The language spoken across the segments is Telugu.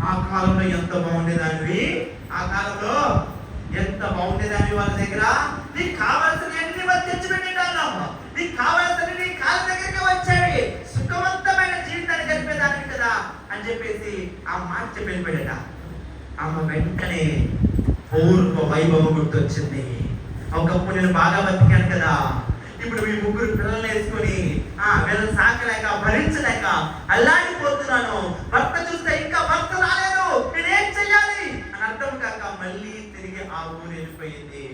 ఆ కాలంలో ఎంత బాగుండేదానివి, ఆ కాలంలో ఎంత బాగుండేదాన్ని. వాళ్ళ దగ్గర నీకు కావాల్సిన ఎన్ని తెచ్చిపెట్టేటాను, నీకు కావాల్సిన నీ కాళ్ళ దగ్గరికి వచ్చేవి, సుఖవంతమైన జీవితాన్ని గడిపేదాన్ని కదా అని చెప్పేసి ఆ మాట చెప్పి వెళ్ళిపోయాడట. ఆమె వెంటనే పూర్వ వైభవం గుర్తొచ్చింది. ఒకప్పుడు నేను బాగా బతికాను కదా, ఇప్పుడు మీ ముగ్గురు పిల్లల్ని వేసుకొని వీళ్ళని సాకలేక భరించలేక అల్లాడిపోతున్నాను, భర్త చూస్తే ఇంకా భర్త రాలేదు, నేనేం చెయ్యాలి అని అర్థం కాక మళ్ళీ తిరిగి ఆ ఊరు వెళ్ళిపోయింది.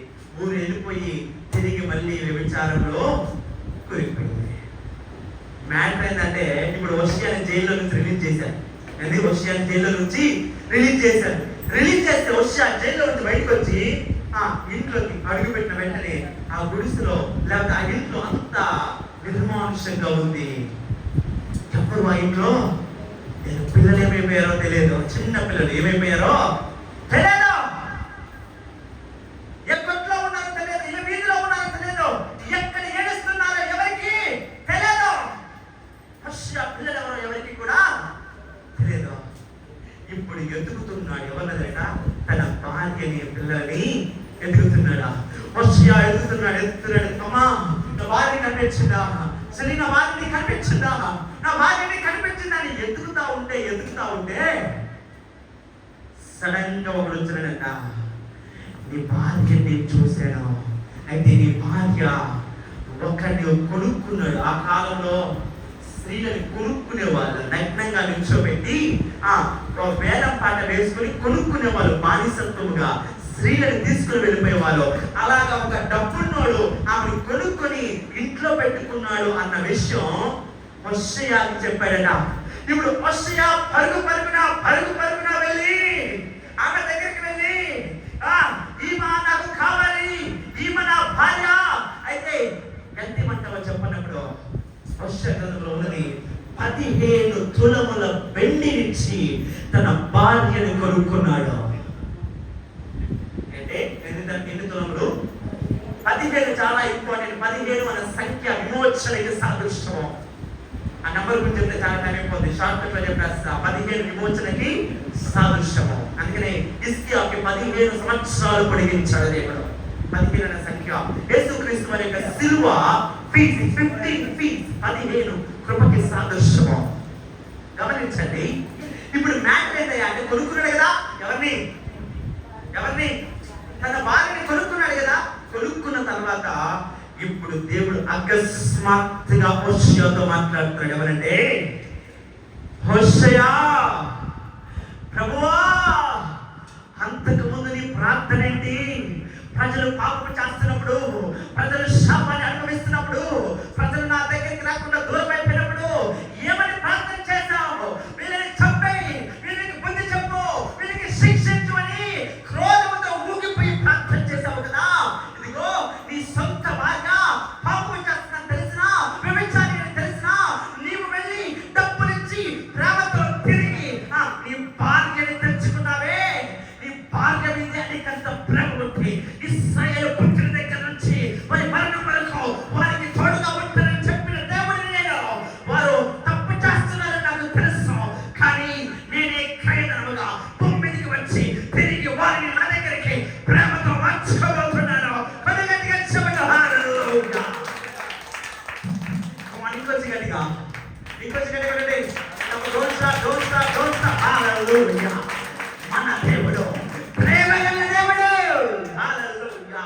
ఊరు వెళ్ళిపోయి తిరిగి మళ్ళీ వ్యభిచారంలో కూలిపోయింది. మ్యాటర్ ఏంటంటే ఇప్పుడు హోషేయాని జైల్లో నుంచి రిలీజ్ చేశారు. ఎందుకు హోషేయాని జైల్లో నుంచి రిలీజ్ చేశారు. రిలీజ్ చేస్తే హోషేయా జైల్లో నుంచి బయటకు వచ్చి ఇంట్లోకి అడుగు పెట్టిన వెంటనే ఆ గుడిసెలో లేకపోతే ఆ ఇంట్లో అంతా నిర్మానుషంగా ఉంది. ఎప్పుడు ఆ ఇంట్లో పిల్లలు ఏమైపోయారో తెలియదు, చిన్న పిల్లలు ఏమైపోయారో తెలియదు, ఎక్కట్లో ఉన్నారో తెలియదు, ఏ వీధిలో ఉన్నారో తెలియదు, ఎక్కడ ఏడుస్తున్నారో ఎవరికి తెలియదు, పిల్లలు ఎవరో ఎవరికి కూడా తెలియదు. ఇప్పుడు ఎదుగుతున్నాడు ఎవరినదట, తన భార్యని పిల్లల్ని ఎదుగుతున్నాడా. హోషేయా ఎదుగుతున్నాడు. అమ్మా నా భార్య కనిపించిందా, సరే నా భార్యని కనిపించిందా, నా భార్యని కనిపించిందా అని ఎదుగుతా ఉంటే సడన్ గా ఒకడు వచ్చినాడంట. నీ భార్యని నేను చూశాను, అయితే నీ భార్య ఒకరిని కొనుక్కున్నాడు. ఆ కాలంలో స్త్రీలని కొనుక్కునే వాళ్ళు, నగ్నంగా నిల్చోబెట్టి వేలం పాట వేసుకుని కొనుక్కునే వాళ్ళు, బానిసత్వముగా స్త్రీలను తీసుకుని వెళ్ళిపోయే వాళ్ళు. అలాగా ఒక డబ్బున్నోడు ఆమెను కొనుక్కొని ఇంట్లో పెట్టుకున్నాడు అన్న విషయం హోషేయాకి చెప్పాడట. ఇప్పుడు హోషేయా పరుగున వెళ్ళి ఆమె దగ్గరికి వెళ్ళి ఈమె నాకు కావాలి, ఈమె నా భార్య అయితే ఎంతమంటావో చెప్పినప్పుడు హోషేయా గ్రంథంలో ఉన్నది 15 తులముల వెండినిచ్చి తన భార్యను కొనుక్కున్నాడు. అంటే ఎన్ని తులములు? 15 చాలా ఇంపార్టెంట్. 15 మన సంఖ్య విమోచనకి సాదృశ్యం. ఆ నంబర్ గురించి చెప్తే చాలా టైం అయిపోతుంది, షార్ట్ కట్ లో చెప్పేస్తా. 15 విమోచనకి సాదృశ్యము. అందుకనే హిజ్కియాకి 15 సంవత్సరాలు పొడిగించాడు దేవుడు. 15 అనే సంఖ్య యేసుక్రీస్తు వారి యొక్క సిలువ 15 ఫీట్ 15 కృపకి సాదృశ్యము. గమనించండి. ఇప్పుడు మ్యాటర్ ఏంటయ్యా అంటే కొనుక్కున్నాడు కదా, ఎవరిని తన భార్యని కొనుక్కున్నాడు కదా. కొనుక్కున్న తర్వాత ఇప్పుడు దేవుడు అకస్మాత్తుగా హోషేయాతో మాట్లాడుతున్నాడు. ఎవరంటే, హోషేయా ప్రభువా, అంతకు ముందు నీ ప్రార్థన ఏంటి? ప్రజలు పాపం చేస్తున్నప్పుడు, ప్రజలు శాపాన్ని అనుభవిస్తున్నప్పుడు, ప్రజలు నా దగ్గరికి రాకుండా దూరం అయిపోయినప్పుడు ఏమని ప్రార్థన చేశావు? వీళ్ళని చంపేయి, వీళ్ళకి బుద్ధి చెప్పు, వీళ్ళకి శిక్షించు అని క్రోధంతో ఊగిపోయి ప్రార్థన చేశావు కదా. ఇదిగో నీ సొంత భార్య పాపం చేస్తుందని తెలిసినా, వ్యభిచారి అని తెలిసినా, నీవు వెళ్ళి డబ్బులిచ్చి ప్రేమతో తిరిగి నీ భార్యని తెచ్చుకున్నావే. నీ భార్య మీద నీకంత ప్రేమ ఉంది. ఇశ్రాయేలు పుట్టిన దగ్గర నుంచి వారి మరణం వరకు వారికి తోడుగా ఉంటారని చెప్పిన దేవుడిని నేను. వారు తప్పు చేస్తున్నారని నాకు తెలుసు, కానీ నేనే క్రయధనముగా భూమి మీదకి వచ్చి తిరిగి వారిని నా దగ్గరికి ప్రేమతో మార్చుకోబోతున్నాను. కొద్దిగా చెప్పండి హల్లెలూయా. ఇంకొచ్చి గట్టిగా హల్లెలూయా. మన దేవుడు ప్రేమ గల దేవుడు. హల్లెలూయా.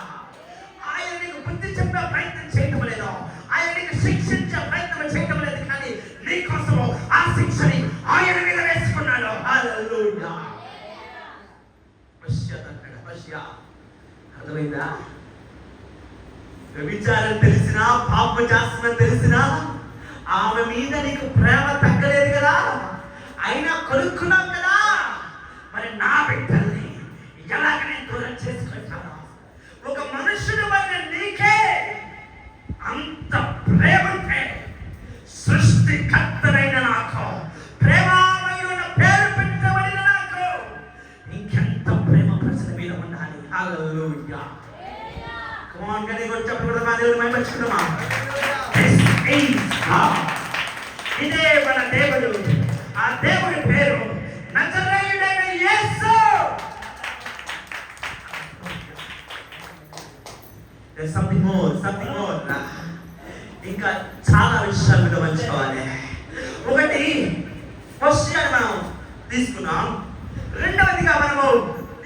ఆయన నీకు బుద్ధి చెప్పే ప్రయత్నం చేయటం లేదు, ఆయన నీకు శిక్షించే ప్రయత్నం చేయటం లేదు, కానీ నీ కోసము ఆ శిక్షని ఆయన మీద వేసుకున్నాడు. హల్లెలూయా. అర్థమైందా? వ్యభిచారం తెలిసినా, పాపం చేస్తున్నా తెలిసినా ఆమె మీద నీకు ప్రేమ తగ్గలేదు కదా, అయినా కొనుక్కున్నావు కదా. మరి నా బిడ్డల్ని ఎలాగ నేను దూరం చేసుకుంటాను? ఒక మనుషుడు పైన నీకే అంత ప్రేమ ఉంటే, సృష్టికర్తనైన నాకు, ప్రేమామయుడైన పేరు పెట్టబడిన నాకు ఇంకెంత ప్రేమ ప్రజల మీద ఉండాలి. హల్లెలూయా. కమ్ ఆన్, గట్టిగా చెప్పకూడదు, మా దేవుని మహిమపరచుకుందామా? ఇదే మన దేవుడు. ఆ దేవుడి పేరు నజరేయుడైన సంథింగ్ మోర్ ఇంకా చాలా విషయాలు గమనించుకోవాలి. ఒకటి ఫస్ట్ ఇయర్ మనం తీసుకున్నాం. రెండవదిగా మనము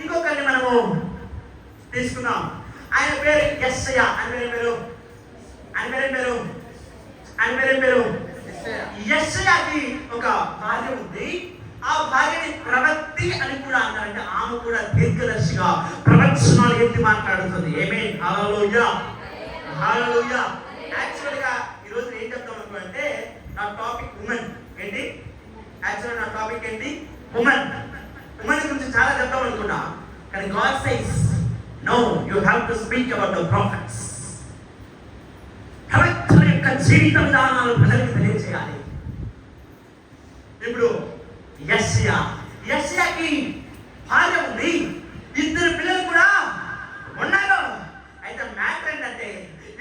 ఇంకొకరిని మనము తీసుకున్నాం. ఆయన పేరు యెషయా. ఆయన పేరు యెషయాకి ఒక భార్య ఉంది. ఆ భార్యని ప్రవక్తి అని కూడా అన్నారంటే ఆమె కూడా దీర్ఘదర్శిగా ప్రవచనాలు ఎత్తి మాట్లాడుతుంది. ఆమేన్, హల్లెలూయా, హల్లెలూయా. యాక్చువల్ గా ఈ రోజు ఏం చెప్తాం అనుకుంటే నా టాపిక్ ఉమెన్ ఏంటి? యాక్చువల్ నా టాపిక్ ఏంటి? ఉమెన్ గురించి చాలా చెప్తాం అనుకున్నా. కానీ God says no, you have to speak about the prophets. ప్రవక్తల యొక్క జీవిత విధానాలు ప్రజలకు తెలియజేయాలి. ఇప్పుడు యెషయాకి భార్య ఉంది, ఇద్దరు పిల్లలు కూడా ఉన్నారు. అయితే మ్యాటర్ ఏంటంటే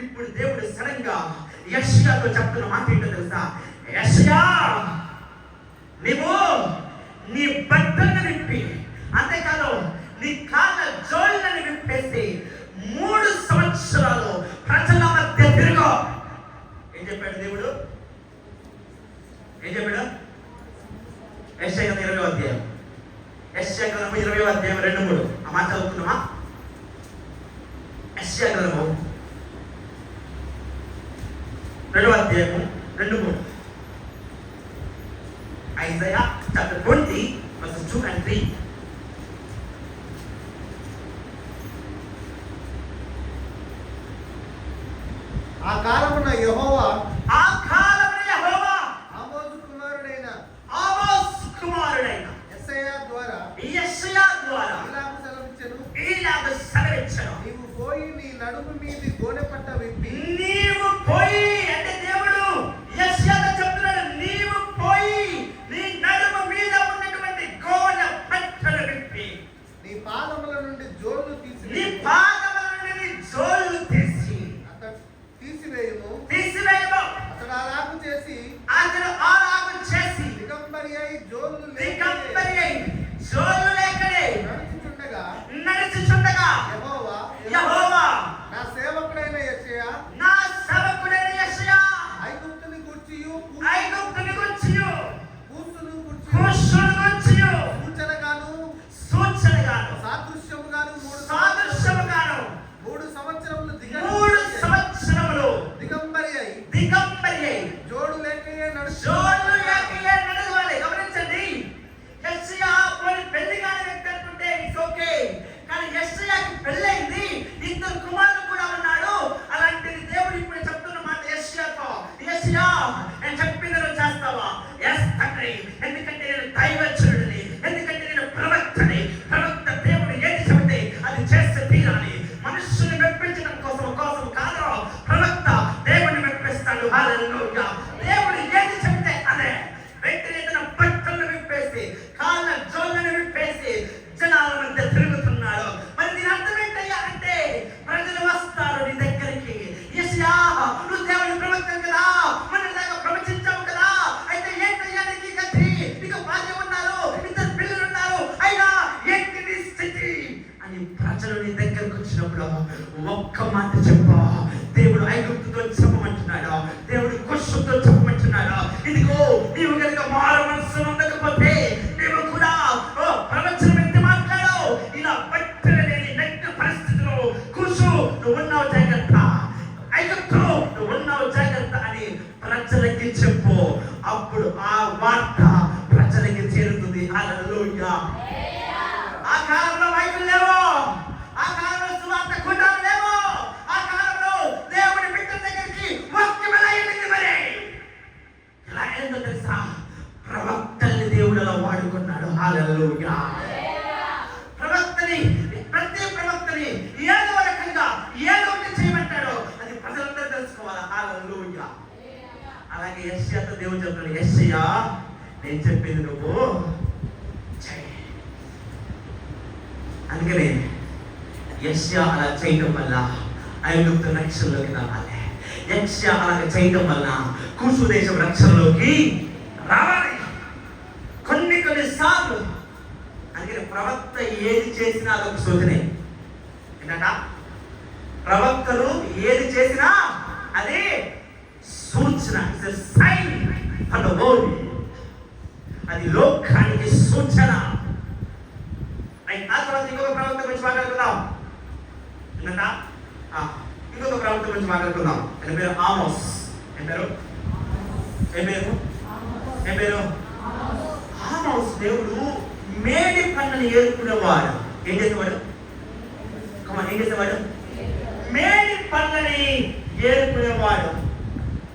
ఇప్పుడు దేవుడు సడన్ గా యెషయాతో చెప్తున్న మాట ఏంటో తెలుసా? యెషయా, నీవు నీ బట్టలను విప్పి, అంతేకాదు నీ కాళ్ళ జోళ్ళని విప్పేసి 3 సంవత్సరాలు ప్రజల మధ్య తిరుగు. ఏం చెప్పాడు దేవుడు? యెషయా 20వ అధ్యాయం 20వ అధ్యాయం 2-3 ఆ మాట చదువుకున్నామా? యెషయా 2వ అధ్యాయం 2-3. Isaiah chapter 20 verses 2 and 3. ఆ కాలమున యెహోవా ఆమోస్ కుమారుడైన యెషయా ద్వారా ఇలాగ సెలవిచ్చెను. నీవు పోయి నీ నడుము మీది గోనెపట్ట విప్పి. నీవు పోయి అంటే దేవుడు యెషయాతో చెప్తున్నాడు, నీవు పోయి నీ నడుము మీద ఉన్నటువంటి గోనెపట్టను విప్పి, నీ పాదముల నుండి జోళ్ళు తీసి తీసివేయము. అతడు అలాగు చేసి దిగంబరి అయి జోళ్ళు లేకనే నడుచుచుండగా యెహోవా నా సేవకుడైన యెషయా ఐగుప్తుని గూర్చియు కూసును గూర్చియు సూచనగాను సాదృశ్యముగాను 3 సంవత్సరములు దిగంబరి అయి జోడు లేకయే నడవాలి. గమనించండి, యెషయా పోయి పెళ్లి కాని వ్యక్తి అనుకుంటే ఇట్స్ ఓకే. కానీ యెషయాకి పెళ్ళైంది, 2 కుమారులు కూడా ఉన్నాడు. అలాంటిది దేవుడు ఇప్పుడు చెప్తున్న మాట యెషయాతో, యెషయా నేను చెప్పింది చేస్తావా? ఎస్ తండ్రి, ఎందుకంటే నేను దైవజనుడిని, ఎందుకంటే నేను ప్రవక్త దేవుడు ఏది చెబితే అది చేస్తే తీరాలి. మనుషుల్ని మెప్పించడం కోసం కాదు, ప్రవక్త దేవుడిని మెప్పిస్తాడు. హల్లెలూయా. దేవుడు ఏది చెబితే అదే. వెంటనే తన బట్టలను విప్పేసి కాళ్ళ జోళ్ళని విప్పేసి జనాల మధ్య తిరుగుతున్నాడు. మరి దీని అర్థం ఏంటయ్యా అంటే ప్రజలు వస్తారు నీ దగ్గరికి. యెషయా, నువ్వు దేవుని ప్రవక్త కదా, మన దాకా ప్రవచించావు కదా, అయితే ఏంటయ్యా నీకు గతి? నీకు భార్య ఉన్నారు, 2 పిల్లలు ఉన్నారు, అయినా ఏంటి నీ స్థితి అని ప్రజలు నీ దగ్గరకు వచ్చినప్పుడు ఒక్క మాట చెప్పు. దేవుడు ఐగుప్తుతో చెప్పమంటున్నాడు, దేవుడు కుష్ఠుతో చెప్పమంటున్నాడు. ఇదిగో నీవు కనుక మారు మనస్సు ఉండకపోతే నీవు కూడా ప్రవచనం ఎత్తి మాట్లాడు. ఇలా బట్టలేని నెట్టు పరిస్థితిలో కుషు నువ్వు ఉన్నావు జాగ్రత్త, ఐగుప్తు నువ్వు ఉన్నావు జాగ్రత్త అని ప్రజలకి చెప్పు. అప్పుడు ఆ వార్త ప్రజలకి చేరుతుంది. హల్లెలూయా. ఆ కాలంలో బైబిల్ లేవు, ఆ కాలంలో సువార్త కూటాలు లేవు, ఆ కాలంలో దేవుడి బిడ్డల దగ్గరికి వాక్యం ఎలా వెళ్ళింది? మరి ఎలా ఏందో తెలుసా? ప్రవక్తల్ని దేవుడు అలా వాడుకున్నాడు. హల్లెలూయా. ప్రవక్తని, ప్రతి ప్రవక్తని ఏదో రకంగా ఏదో ఒకటి చేయమంటాడు, అది ప్రజలందరూ తెలుసుకోవాలి. హల్లెలూయా. అలాగే యెషయాతో దేవుడు చెప్తాడు, యెషయా నేను చెప్పింది నువ్వు చెయ్యి. అందుకనే యెషయా అలా చేయడం వల్ల ఐగుప్తు రక్షణలోకి రావాలి. యెషయా అలా చేయడం వల్ల కూసు దేశం రక్షణలోకి రావాలి. కొన్ని సార్లు అందుకని ప్రవక్త ఏది చేసినా అదొక సూచనే. ఏంటంట ప్రవక్తలు ఏది చేసినా అది సూచన, సైన్ ఫర్ ద వరల్డ్. అది లోకానికి సూచన. ఆ తర్వాత ఇంకొక ప్రవక్త గురించి మాట్లాడుకుందాం. ఇంకొక ప్రవక్త గురించి మాట్లాడుకుందాం. ఆయన పేరు ఆమోస్. ఏం పేరు? ఆమోస్. దేవుడు మేడి పండ్లను ఏరుకునేవాడు. ఏం చేసేవాడు? మేడి పండ్లని ఏరుకునేవాడు.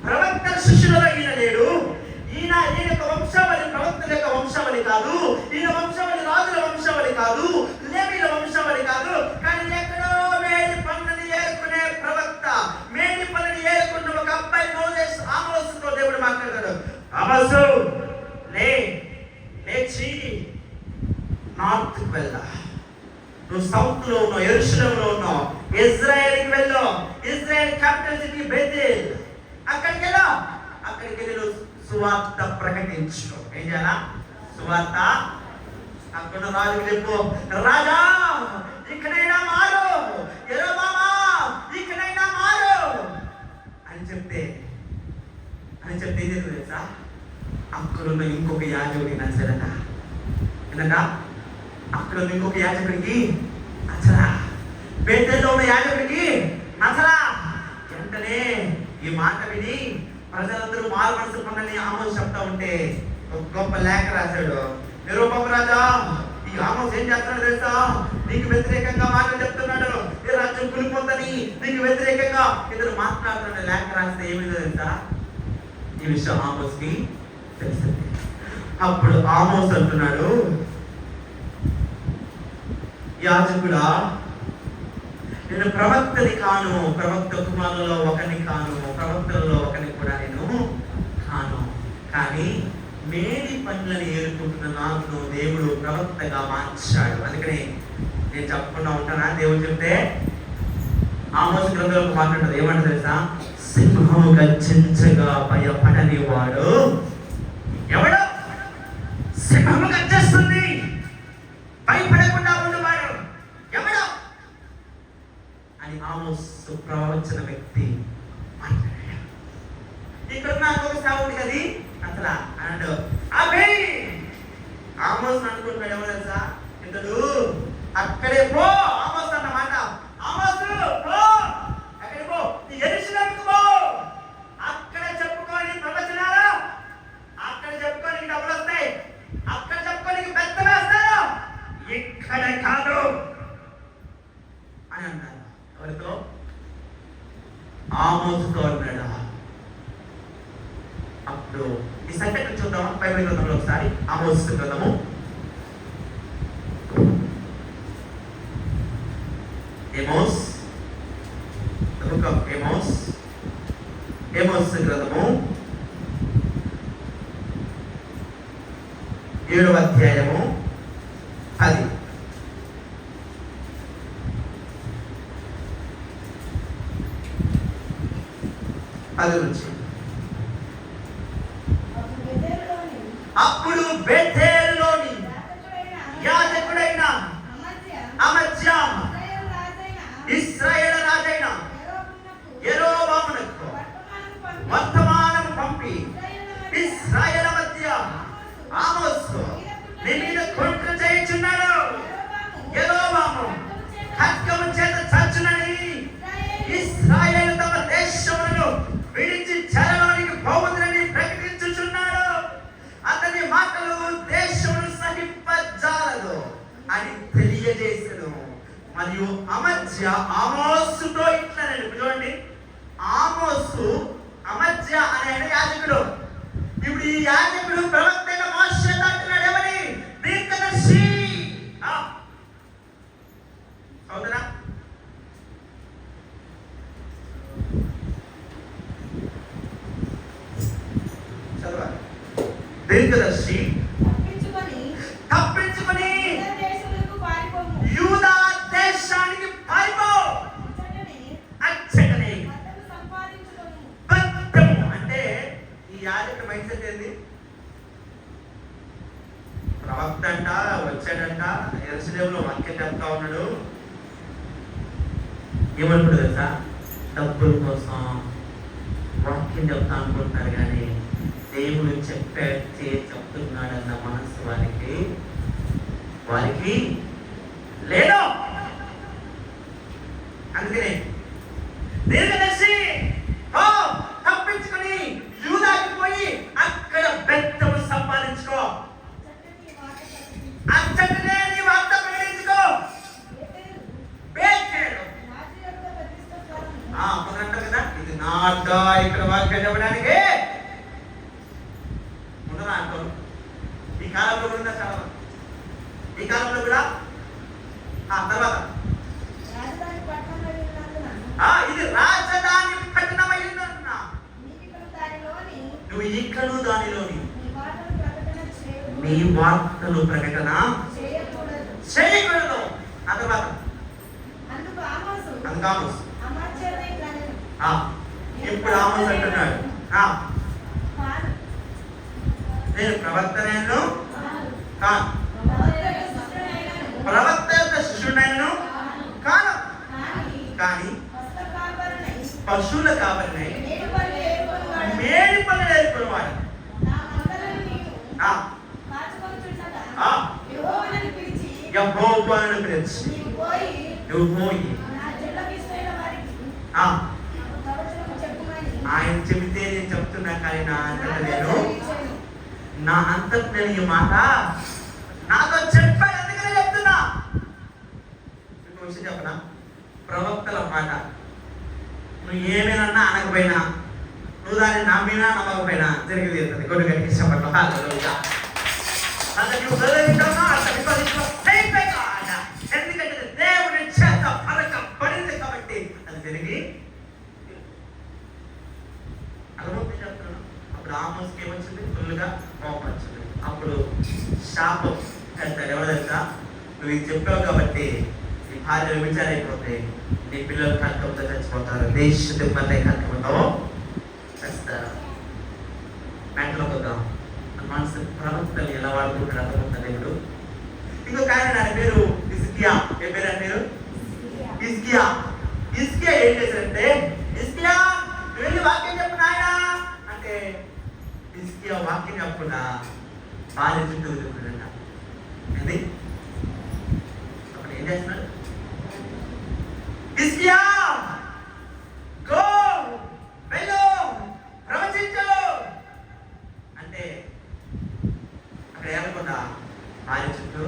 ప్రవక్తల శిష్యులలో ఈయన లేడు. ఈయన యొక్క వంశావళి ప్రవక్తల యొక్క వంశావళి కాదు. ఈయన వంశావళి రాజుల వంశావళి కాదు, లేవీల వంశావళి కాదు. కానీ ఎక్కడో మేడి పండ్లని ఏరుకునే ప్రవక్త, మేడి పండ్లని ఏరుకున్న ఒక అబ్బాయి మోసెస్, ఆమోసుతో దేవుడు మాట్లాడతాడు. ఆమోసు, లేచి నార్త్ కి వెళ్దా, నువ్వు సౌత్ లో ఉన్నావు, యెరూషలేములో ఉన్నావు, ఇజ్రాయెల్కి వెళ్ళు. Israel capital city Bethel. అక్కడికి వెళ్ళి నువ్వు సువార్త ప్రకటించు. ఏం చేయాలా? సువార్త. అక్కడ రాజుకి చెప్పు, రాజా ఇక్కడైనా మారు, యెరొబామా ఇక్కడైనా మారు అని చెప్తే ఏం చేస్తుంది తెలుసా? అక్కడున్న ఇంకొక యాజకుడికి నచ్చదట. ఎందుకంటే అక్కడున్న ఇంకొక యాజకుడికి నచ్చలా, బేతేల్లో ఉన్న యాజకుడికి నచ్చలా. వెంటనే ఈ మాట విని ప్రజలందరూ మారు మనసు పొందని ఆమోస్ చెప్తా ఉంటే ఒక గొప్ప లేఖ రాశాడు. యెరొబాము రాజా, ఈ ఆమోస్ ఏం చేస్తున్నాడు తెలుసా? నీకు వ్యతిరేకంగా మాటలు చెప్తున్నాడు, ఈ రాజ్యం కూలిపోతుందని నీకు వ్యతిరేకంగా ఇతను మాట్లాడుతున్న లేఖ రాస్తే ఏమిటో తెలుసా? ఈ విషయం ఆమోస్కి తెలిసింది. అప్పుడు ఆమోస్ అంటున్నాడు, యాజకుడా, నేను ప్రవక్తని కాను, ప్రవక్త కుమారులలో ఒకరిని కాను, ప్రవక్తలలో ఒకరిని కూడా నేను కాను. కానీ మేడి పండ్లను ఏరుకుంటున్న నాకు దేవుడు ప్రవక్తగా మార్చాడు. అందుకని నేను చెప్పకుండా ఉంటానా? దేవుడు చెప్తే ఆమోస్ గ్రంథంలో మాట్లాడదు. ఏమంటారు తెలుసా? సింహము గర్జించగా భయపడని వాడు ఎవడు? సింహము గర్జిస్తుంది, భయపడకుండా ఉండేవాడు ఎవడు అని ఆమోస్ ప్రవచన వ్యక్తి మాట్లాడాడు. ఇక్కడ నాకు ఒక సాగుంది కది అసలు అన్నాడు. అభి ఆమోస్ అనుకుంటున్నాడు ఎవరు తెలుసా? ఇతడు అక్కడే పో. ఆమోస్ అన్నమాట, ఆమోస్ పో, అక్కడే పో, యెరూషలేముకు పో. అక్కడ చెప్పుకోని ప్రవచనాలు, అక్కడ చెప్పుకోనికి డబ్బులు వస్తాయి, అక్కడ చెప్పుకోనికి పెద్ద వేస్తారు, ఇక్కడ కాదు అని అన్నారు. ఎవరితో? ఆమోసుతో అన్నాడు. అప్పుడు ఈ సంఖ్య చూద్దాం బైబిల్ గ్రంథంలో ఒకసారి. ఆమోస్ గ్రంథము ఏమోస్ గ్రంథము 7వ అధ్యాయము 10. అప్పుడు బేతేలులోని యాజకుడైన అమజ్యా ఇశ్రాయేలు రాజైన యెరొబామునకు వర్తమానం పంపి, ఇశ్రాయేలు మధ్య ఆమోసు నీ మీద కుట్ర చేయుచున్నాడు, యెరొబాము ఖడ్గము చేత చచ్చునని, ఇశ్రాయేలు తమ దేశమును విడిచి చెరలోనికి పోవుదురని ప్రకటించుచున్నాడు. అతని మాటలు దేశమును సహింపజాలదు అని తెలియజేసెను. మరియు అమజ్య ఆమోసుతో ఇట్లనెను. చూడండి, ఆమోసు అమజ్య అనే యాజకుడు. ఇప్పుడు ఈ యాజకుడు ప్రవక్త అయిన మోషేతో అంటున్నాడు, ఎవరి? దీర్ఘదర్శి. అవునా? చదవాలి. దీర్ఘదర్శి తప్పించుకొని యూదా దేశానికి పారిపో. అచ్చటనే బద్ధము. అంటే ఈ యాజకుడి మైండ్ సెట్ ఏంది? ప్రవక్త అంట, వచ్చాడంట, యెరూషలేములో వాక్యం చెప్తా ఉన్నాడు, ఏమనుకుంటారు తెలుసా? డబ్బుల కోసం వాక్యం చెప్తా అనుకుంటారు, కానీ దేవుడు చెప్తున్నాడన్న మనస్సు వారికి లేదు. అందుకనే దీర్ఘదర్శి తప్పించుకొని యూదాకి పోయి అక్కడ బెత్తము సంపాదించుకో, అచ్చటనే నీ వార్త ప్రకటించుకో. బేతేలు అంటారు కదా, ఇది నా అడ్డ, ఇక్కడ వాక్యం చెప్పడానికి ఉండదా అంటారు. ఈ కాలంలో కూడా చాలా, ఈ కాలంలో కూడా తర్వాత ఇది రాజధాని పట్టణమైందన్నా, నువ్వు ఇక్కడు దానిలోని నీ వార్తలు ప్రకటన చేయకూడదు. ఆ తర్వాత ఇప్పుడు ఆమోస్ అంటున్నాడు, నేను ప్రవక్తనైనను కాను, ప్రవక్త యొక్క శిష్యుడైనను కాను, కానీ పశువుల కాపరినై మేడి పనులు నేర్పుకునేవాడు. యెహోవాను పిలిచి నువ్వు పోయి ఆయన చెబితే నేను చెప్తున్నా, కానీ నా అంతట నేను ఈ మాట నాతో చెప్పాడు, అందుకనే చెప్తున్నా. ఇంకో విషయం చెప్పనా? ప్రవక్తల మాట నువ్వు ఏమైనా అనకపోయినా, నువ్వు దాన్ని నమ్మినా నమ్మకపోయినా జరిగి తీరుతుంది. కొన్ని గంటకి ఇష్టపడ్డా ఎందుకంటే దేవుని చేత పలకబడింది కాబట్టి అది జరిగి అలవాటు చెప్తున్నాను. అప్పుడు ఆమోస్కి ఏమొచ్చింది? ఫుల్గా కోపం వచ్చింది. అప్పుడు శాపం వెళ్తారు. ఎవరైనా నువ్వు ఇది చెప్పావు కాబట్టి నీ భార్య విచారైపోతే నీ పిల్లలు కలకంతో చచ్చిపోతారు, దేశ దిమ్మలే కలకంతో చస్తారు. మ్యాటర్లోకి వద్దాం. మనసు ప్రవక్తలు ఎలా వాడుకుంటారు అర్థమవుతుంది దేవుడు. ఇంకొక ఆయన నా పేరు హిజ్కియా. ఏ పేరు అని పేరు? హిజ్కియా. హిజ్కియా ఏం చేశారంటే, హిజ్కియా నువ్వు వెళ్ళి వాక్యం చెప్పు నాయనా అంటే, హిజ్కియా వాక్యం చెప్పకుండా భార్య చుట్టూ తిరుగుతుందంట. ఏంది అప్పుడు ఏం చేస్తున్నాడు? హిజ్కియా గో వెళ్ళు ప్రవచించు అంటే అక్కడ ఏమకుండా భార్య చుట్టూ.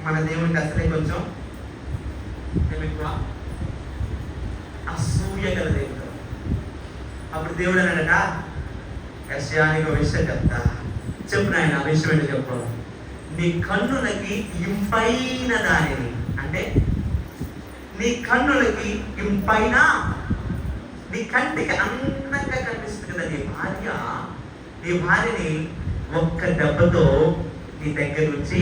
మన దేవుడికి అసలే కొంచెం ఎక్కువ అసూయ గల దేవుడు. అప్పుడు దేవుడు అన్నాడట, యెషయానికి ఒక విషయం చెప్తా, చెప్పు నాయన. ఆ విషయం ఏంటో చెప్పు. నీ కన్నులకి ఇంపైన దానిని, అంటే నీ కన్నులకి ఇంపైన, నీ కంటికి అందంగా కనిపిస్తుంది కదా నీ భార్యని ఒక్క దెబ్బతో నీ దగ్గర నుంచి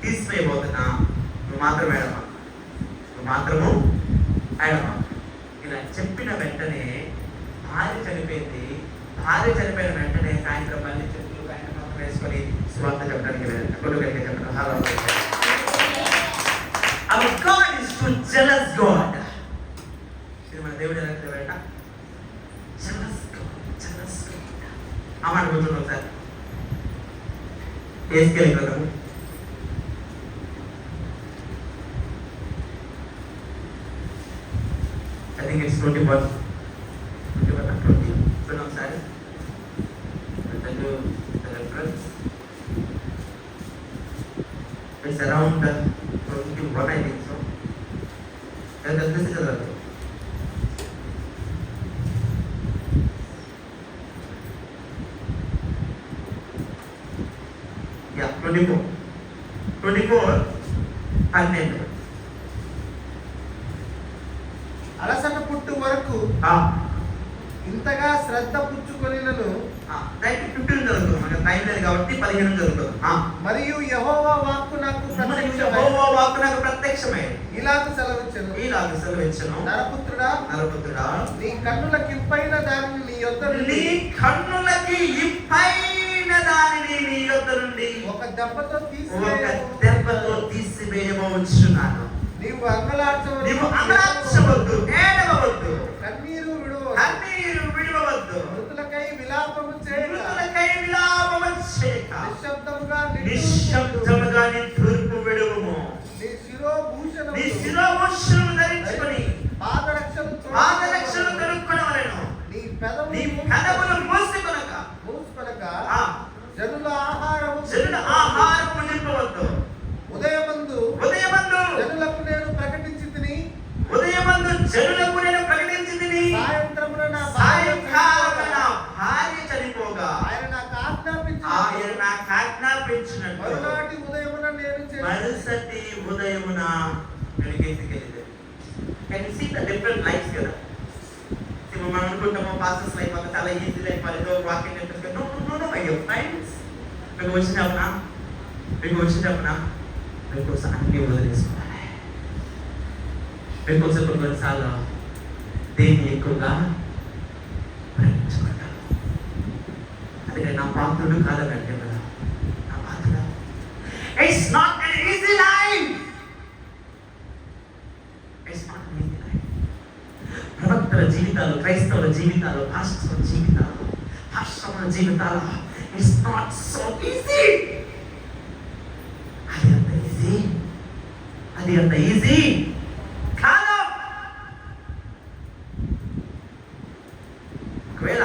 తీసివేయబోతున్నా. నువ్వు మాత్రం ఏడవా, నువ్వు మాత్రము ఏడవా. ఇలా చెప్పిన వెంటనే భార్య చనిపోయింది. భార్య చనిపోయిన వెంటనే సాయంత్రం మళ్ళీ చెట్లు ఆయన మాత్రం వేసుకొని స్వార్థ చెప్పడానికి కొడుకులకి చెప్పడం. Our God is too jealous God. ఇది మన దేవుడు ఎలా చెప్పాడట? Jealous God, jealous God. ఆ మాట గుర్తుందా సార్? ఏస్కేల్ గ్రంథము 21. చూడండి ఒకసారి. The reference. It's around 21, I think so. This is the yeah, 24. 12. అలసట పుట్టు వరకు ఇంతగా శ్రద్ధ పుచ్చుకొనినను. 15 జరుగుతుంది, మనకు టైం లేదు కాబట్టి 15 జరుగుతుంది. మరియు యెహోవా వాక్కు నాకు ప్రత్యక్షమై ఇలాగ సెలవిచ్చెను. నరపుత్రుడా, నీ కన్నులకి ఇంపైన దానిని నీ యొద్ద నుండి ఒక దెబ్బతో తీసివేయవచ్చున్నాను. నీవు అంగలార్చవద్దు, నీవు అంగలార్చవద్దు, ఏడవవద్దు, కన్నీరు విడవవద్దు, మృతులకై విలాపము చేయక, నిశ్శబ్దముగా నీ తూర్పు విడువము. నీ శిరోభూషణము ధరించుకొని పాదరక్షలు తొడుక్కొనవలెను. నీ పెదవులు మూసుకొనక జనుల ఆహారము నింపవద్దు. ఉదయమందు జనులకు నేను ప్రకటించితిని, సాయంత్రమున నా భార్య చనిపోగా ఆయన నాకు ఆజ్ఞాపించినట్టు మరునాటి ఉదయమున నేను మరుసటి ఉదయమున వెలిగేసికెళ్ళింది. Can you see the different lives కదా? మనం అనుకుంటాము పాస్టర్స్ లైఫ్ అంతా చాలా ఈజీ లైఫ్, ఏదో వాక్యం చెప్పేసి. నో మై డియర్ ఫ్రెండ్స్, మీకు వచ్చినప్పున మీకోసం అన్ని వదిలేసుకోవాలి. మీకోసం కొన్నిసార్లు దేన్ని ఎక్కువగా ప్రేమించుకుంటారు. అందుకే నా పాత్రుడు కాదనంటే కదా, నా పాత్రుడు. It's not an easy life. It's not an easy life. ప్రవక్తల జీవితాలు, క్రైస్తవుల జీవితాలు, పాస్టర్ల జీవితాలు, ఇట్స్ నాట్ సో ఈజీ. అది అంత ఈజీ కాదు. ఒకవేళ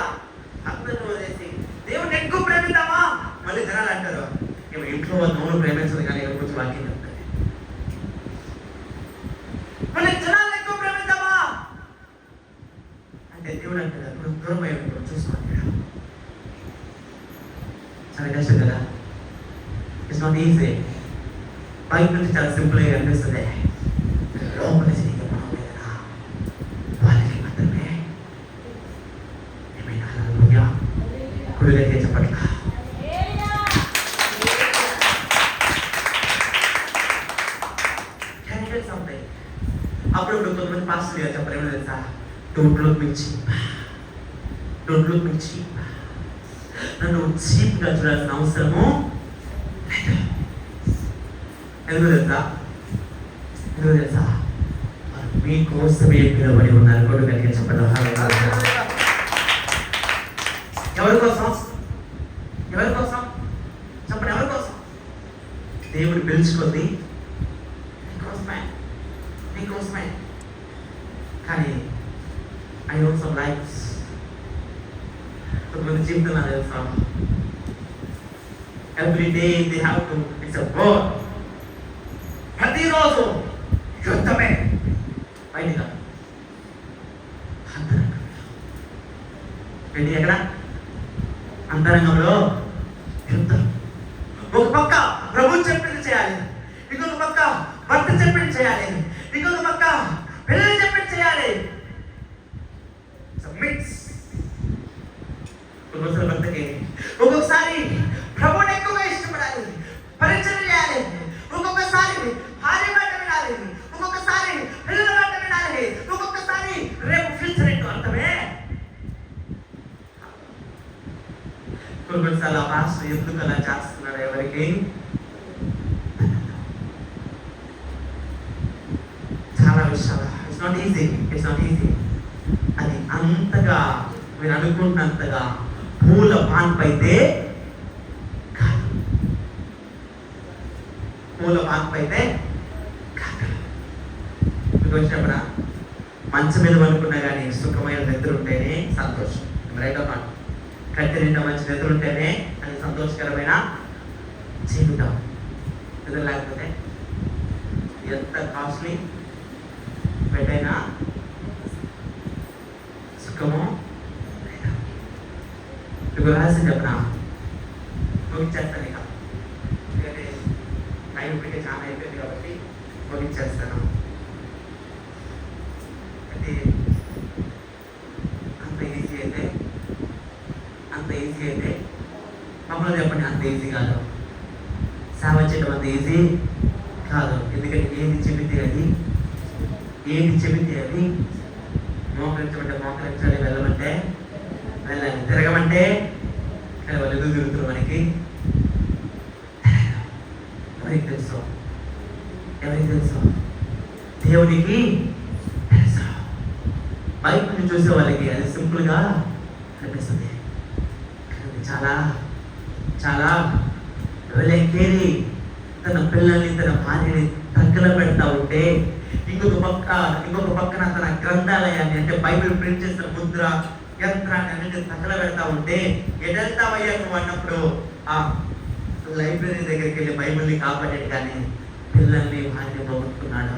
అందరూ వదిలేసి దేవుడిని ఎక్కువ ప్రేమిద్దామా, మళ్ళీ జనాలు అంటారు మేము ఇంట్లో వాళ్ళు ప్రేమించదు కానీ కొంచెం వాక్యం చెప్తారు. మళ్ళీ జనాలు ఎక్కువ ప్రేమిద్దామా అంటే దేవుడు అంటారు ఇప్పుడు దూరం అయిపోయి చూసుకుంటాడు. చాలా కష్టం కదా. It's not easy. బయట నుంచి చాలా సింపుల్ గా అనిపిస్తుంది. లోపల వాళ్ళకి మాత్రమే ఏమైనా కుడిగైతే చెప్పట్ల. అప్పుడు కొంతమంది పాస్టర్ గారు చెప్పరు ఏమైనా తెలుసా, డోంట్ లుక్ మీ చీప్, నన్ను చీప్ గా చూడాల్సిన అవసరము ఎందుకు తెలుసా మీకోసమే పిలువబడి ఉన్నారు. కొడుకు గట్టిగా చెప్పండి. ఎవరి కోసం చెప్పండి. ఎవరి కోసం? దేవుడు పిలుచుకుంది నీకోసమే. కానీ ఐ నో సమ్ లైఫ్స్ కొంతమంది జీవితంలో తెలుసా, every day they have to, it's a work. ప్రతిరోజు యుద్ధమే. బయట ఎక్కడ అంతరంగంలో యుద్ధం. ఒక పక్క ప్రభు చెప్పింది చేయాలి, ఇంకొక పక్క భర్త చెప్పింది చేయాలి, ఇంకొక పక్క పిల్లలు చెప్పింది చేయాలి. మిక్స్. ఒక్కొక్కసారి భర్తకి ఒక్కొక్కసారి ప్రభుని ఎక్కువగా ఇష్టపడాలి, పరిచయం చేయాలి. ఒక్కొక్కసారి భార్య మాట వినాలి, ఒక్కొక్కసారి పిల్లల మాట వినాలి, ఒక్కొక్కసారి రేపు ఫ్యూచర్ ఏంటో అర్థమే. కొన్నిసార్లు ఆ పాస్టర్ ఎందుకు అలా చేస్తున్నాడు ఎవరికి చాలా విషయాలు. It's not easy. అది అంతగా మీరు అనుకున్నంతగా పూల పాన్పు అయితే కాదు. మీకు వచ్చినప్పుడు మంచం మీద అనుకున్నా కానీ సుఖమైన నిద్ర ఉంటేనే సంతోషం. Right of not? కత్తి నిండా మంచి నిద్ర ఉంటేనే అది సంతోషకరమైన జీవితం. నిద్ర లేకపోతే ఎంత కాస్ట్లీ పెట్టైనా సుఖము. ఇప్పుడు రహస్యం చెప్పనా, ముగించేస్తాను. ఇక ఎందుకంటే టైం ఇప్పటికే చాలా అయిపోయింది కాబట్టి ముగించేస్తాను. అయితే అంత ఈజీ అయితే మమ్మల్ని చెప్పండి, అంత ఈజీ కాదు. సేవ చేయడం అంత ఈజీ కాదు. ఎందుకంటే ఏది చెబితే అది మోకరించాలి, వెళ్ళమంటే వెళ్ళాలి, తిరగమంటే వాళ్ళు ఎదురు తిరుగుతున్నారు. మనకి ఎవరికి తెలుసు దేవునికి తెలుసు. బైబిల్ని చూసే వాళ్ళకి అది సింపుల్గా అనిపిస్తుంది. కానీ చాలా చాలా వెలకేరి తన పిల్లల్ని, తన భార్యని తగ్గల పెడతా ఉంటే, ఇంకొక పక్కన తన గ్రంథాలయాన్ని అంటే బైబిల్ ప్రింట్ చేసిన ముద్ర యంత్రాన్ని అన్నింటినీ తగ్గల పెడతా ఉంటే, ఎడెళ్తావయ్యా నువ్వు అన్నప్పుడు ఆ లైబ్రరీ దగ్గరికి వెళ్ళి బైబిల్ని కాపాడాడు, కానీ పిల్లల్ని భార్య పోగొట్టుకున్నాడు.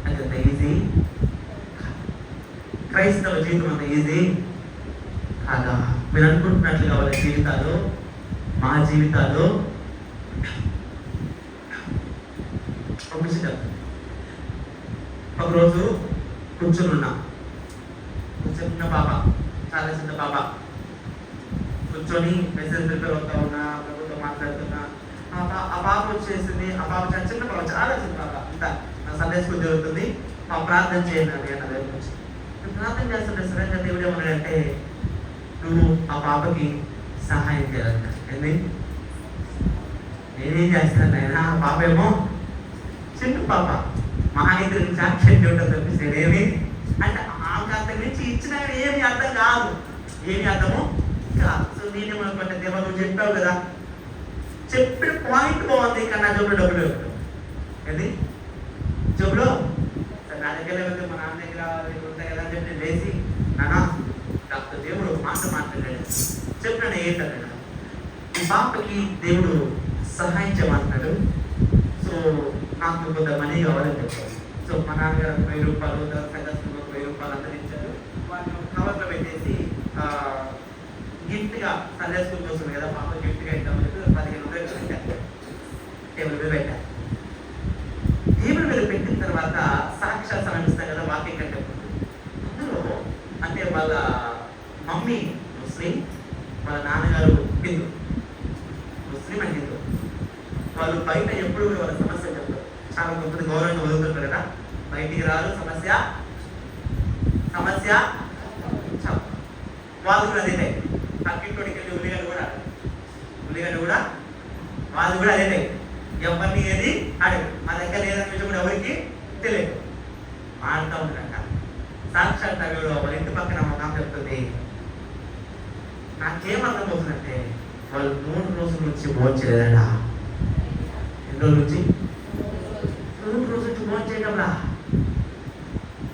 అంత ఈజీ క్రైస్తవ జీవితం అంత ఈజీ కాదా? మీరు అనుకుంటున్నట్లుగా వాళ్ళ జీవితాలు, మా జీవితాలు ఒకరోజు కూర్చున్న పాప, చాలా చిన్న పాప, కూర్చొని మెసేజ్ ప్రిపేర్ అవుతా ఉన్నా, ప్రభుత్వం మాట్లాడుతున్నా. ఆ పాప వచ్చేసింది. ఆ పాప చిన్న పాప, చాలా చిన్న పాప, అంతా నా సండే స్కూల్ జరుగుతుంది. ప్రార్థన చేయండి అని నా దగ్గర వచ్చి ప్రార్థన చేస్తుంటే సరైన దేవుడు ఏమన్నాడంటే, నువ్వు ఆ పాపకి సహాయం చేయాలంట. ఏంది? నేనేం చేస్తాను ఆయన? ఆ పాప ఏమో చిన్న పాప, మా ఇద్దరు సాక్ష్యం ఉంటుంది తప్పిస్తే ఏమి అంటే ఆమెకు అంత నుంచి ఇచ్చిన ఏమి అర్థం కాదు. ఏమి అర్థము కాదు. సో నేనేమనుకుంటే, దేవా నువ్వు చెప్పావు కదా, చెప్పిన పాయింట్ బాగుంది, కానీ నా జబ్బులో డబ్బులు ఏంది జబ్బులో నా దగ్గర వెళ్తే మా నాన్న దగ్గర ఉంటాయి కదా అని చెప్పి లేచి, నాన్న డాక్టర్ దేవుడు ఒక మాట మాట్లాడాడు, చెప్పినాను ఏంటన్నాడు, ఈ పాపకి దేవుడు సహాయం చేయమంటున్నాడు, సో నాకు కొంత మనీ కావాలని చెప్పాడు. సో మా నాన్నగారు 1000 రూపాయలు, సందర్శనంలో 1000 రూపాయలు అందించారు. వాళ్ళు కవర్లో పెట్టేసి గిఫ్ట్గా సండే స్కూల్ వస్తుంది కదా, పాప గిఫ్ట్గా ఇద్దామని చెప్పి 15,000 పెట్టారు. టేబుల్ మీద పెట్టారు. టేబుల్ మీద పెట్టిన తర్వాత సాక్షాత్సరం ఇస్తాం కదా వాక్యం కంటే అందులో అంటే వాళ్ళ మమ్మీ ముస్లిం, వాళ్ళ నాన్నగారు హిందూ. Muslim and Hindu. వాళ్ళు బయట ఎప్పుడు వాళ్ళ సమస్య చెప్తారు. చాలా కొంత గౌరవంగా వదులుతుంటారు కదా, బయటికి రారు, సమస్య వాళ్ళు కూడా అదే టైం. పక్కింటోడికి వెళ్ళి ఉల్లిగడ్డ కూడా వాళ్ళు కూడా అదే టైం. ఎవరిని ఏది అడగదు. మా దగ్గర లేదని విషయం కూడా ఎవరికి తెలియదు. ఆడుతూ ఉంటారంట. సాక్షాత్ వాళ్ళ ఇంటి పక్కన ఒక చెప్తుంది, నాకేమర్థమవుతుందంటే వాళ్ళు 3 రోజుల నుంచి భోంచలేదడా. ఎన్ని రోజుల నుంచి? 3 రోజుల నుంచి భోంచేయడంలా.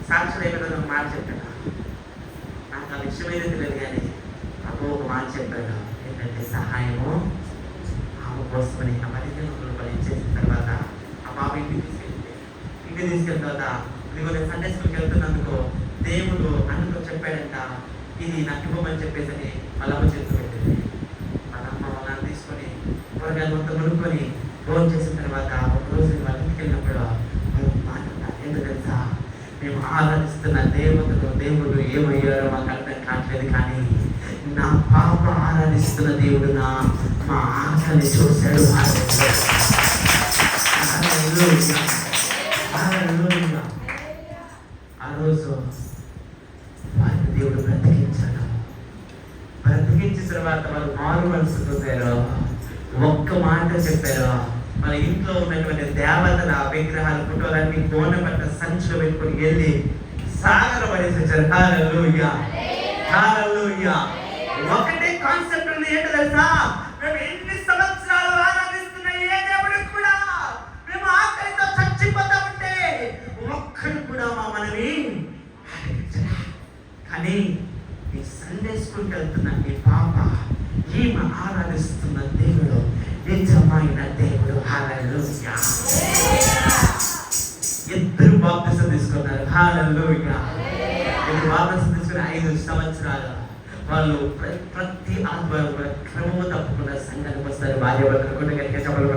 సాక్షులు ఏమైనా మాట చెప్పాడు, నాకు ఆ విషయం ఏదో తెలియదు, కానీ అబ్బో ఒక మాట చెప్పాడు ఏంటంటే, సహాయము ఆమె కోసమని ఆ 15,000 రూపాయలు ఇచ్చేసిన తర్వాత ఆ పాప ఇంటికి తీసుకెళ్ళిన తర్వాత ఇదిగో నేను సండే స్కూల్కి వెళ్తున్నందుకు దేవుడు అన్నతో చెప్పాడంట, ఇది నాకు ఇవ్వమని చెప్పేసి వాళ్ళమ్మ చేతిలో పెట్టింది. వాళ్ళమ్మ వాళ్ళని తీసుకొని కూరగాయలు మొత్తం కొనుక్కొని ఫోన్ చేసిన తర్వాత ఒకరోజు వాళ్ళ ఇంటికి వెళ్ళినప్పుడు మాట్లాడతారు, ఎందుకు తెలుసా, మేము ఆరాధిస్తున్న దేవుడు ఏమయ్యారో మాకు అర్థం కావట్లేదు, కానీ నా పాప ఆరాధిస్తున్న దేవుడు మా ఆకలిని చూశాడు. ఆ రోజు వారిని దేవుడు బ్రతికించాడు. బ్రతికించిన తర్వాత వాళ్ళు మారు మనసు పొందారు. ఒక్క మాట చెప్పారు. వాళ్ళ ఇంట్లో ఉన్నటువంటి దేవతల విగ్రహాలు, ఫోటోలన్నీ గోన పట్ట సంచులు పెట్టుకుని వెళ్ళి సాగర పడేసి వచ్చారు. హల్లెలూయా, హల్లెలూయా. ఒకటే కాన్సెప్ట్ ఉంది, ఏంటో తెలుసా, మేము ఎన్ని సంవత్సరాలు ఆరాధిస్తున్న ఏ దేవుడు కూడా మేము ఆకలితో చచ్చిపోతా ఉంటే ఒక్కడు కూడా మా మనవి. కానీ ఈ సండే స్కూల్కి వెళ్తున్న ఈ పాప, ఈమె ఆరాధిస్తున్న దేవుడు నిజమైన దేవుడు. హల్లెలూయా. ఇద్దరు బాప్తిసం తీసుకున్నారు. హల్లెలూయా. ఇద్దరు బాప్తిసం తీసుకుని 5 సంవత్సరాలు వాళ్ళు ప్రతి ఆదివారం కూడా క్రమము తప్పకుండా సంఘానికి వస్తారు. భార్య భర్తలు గట్టిగా చెప్పలు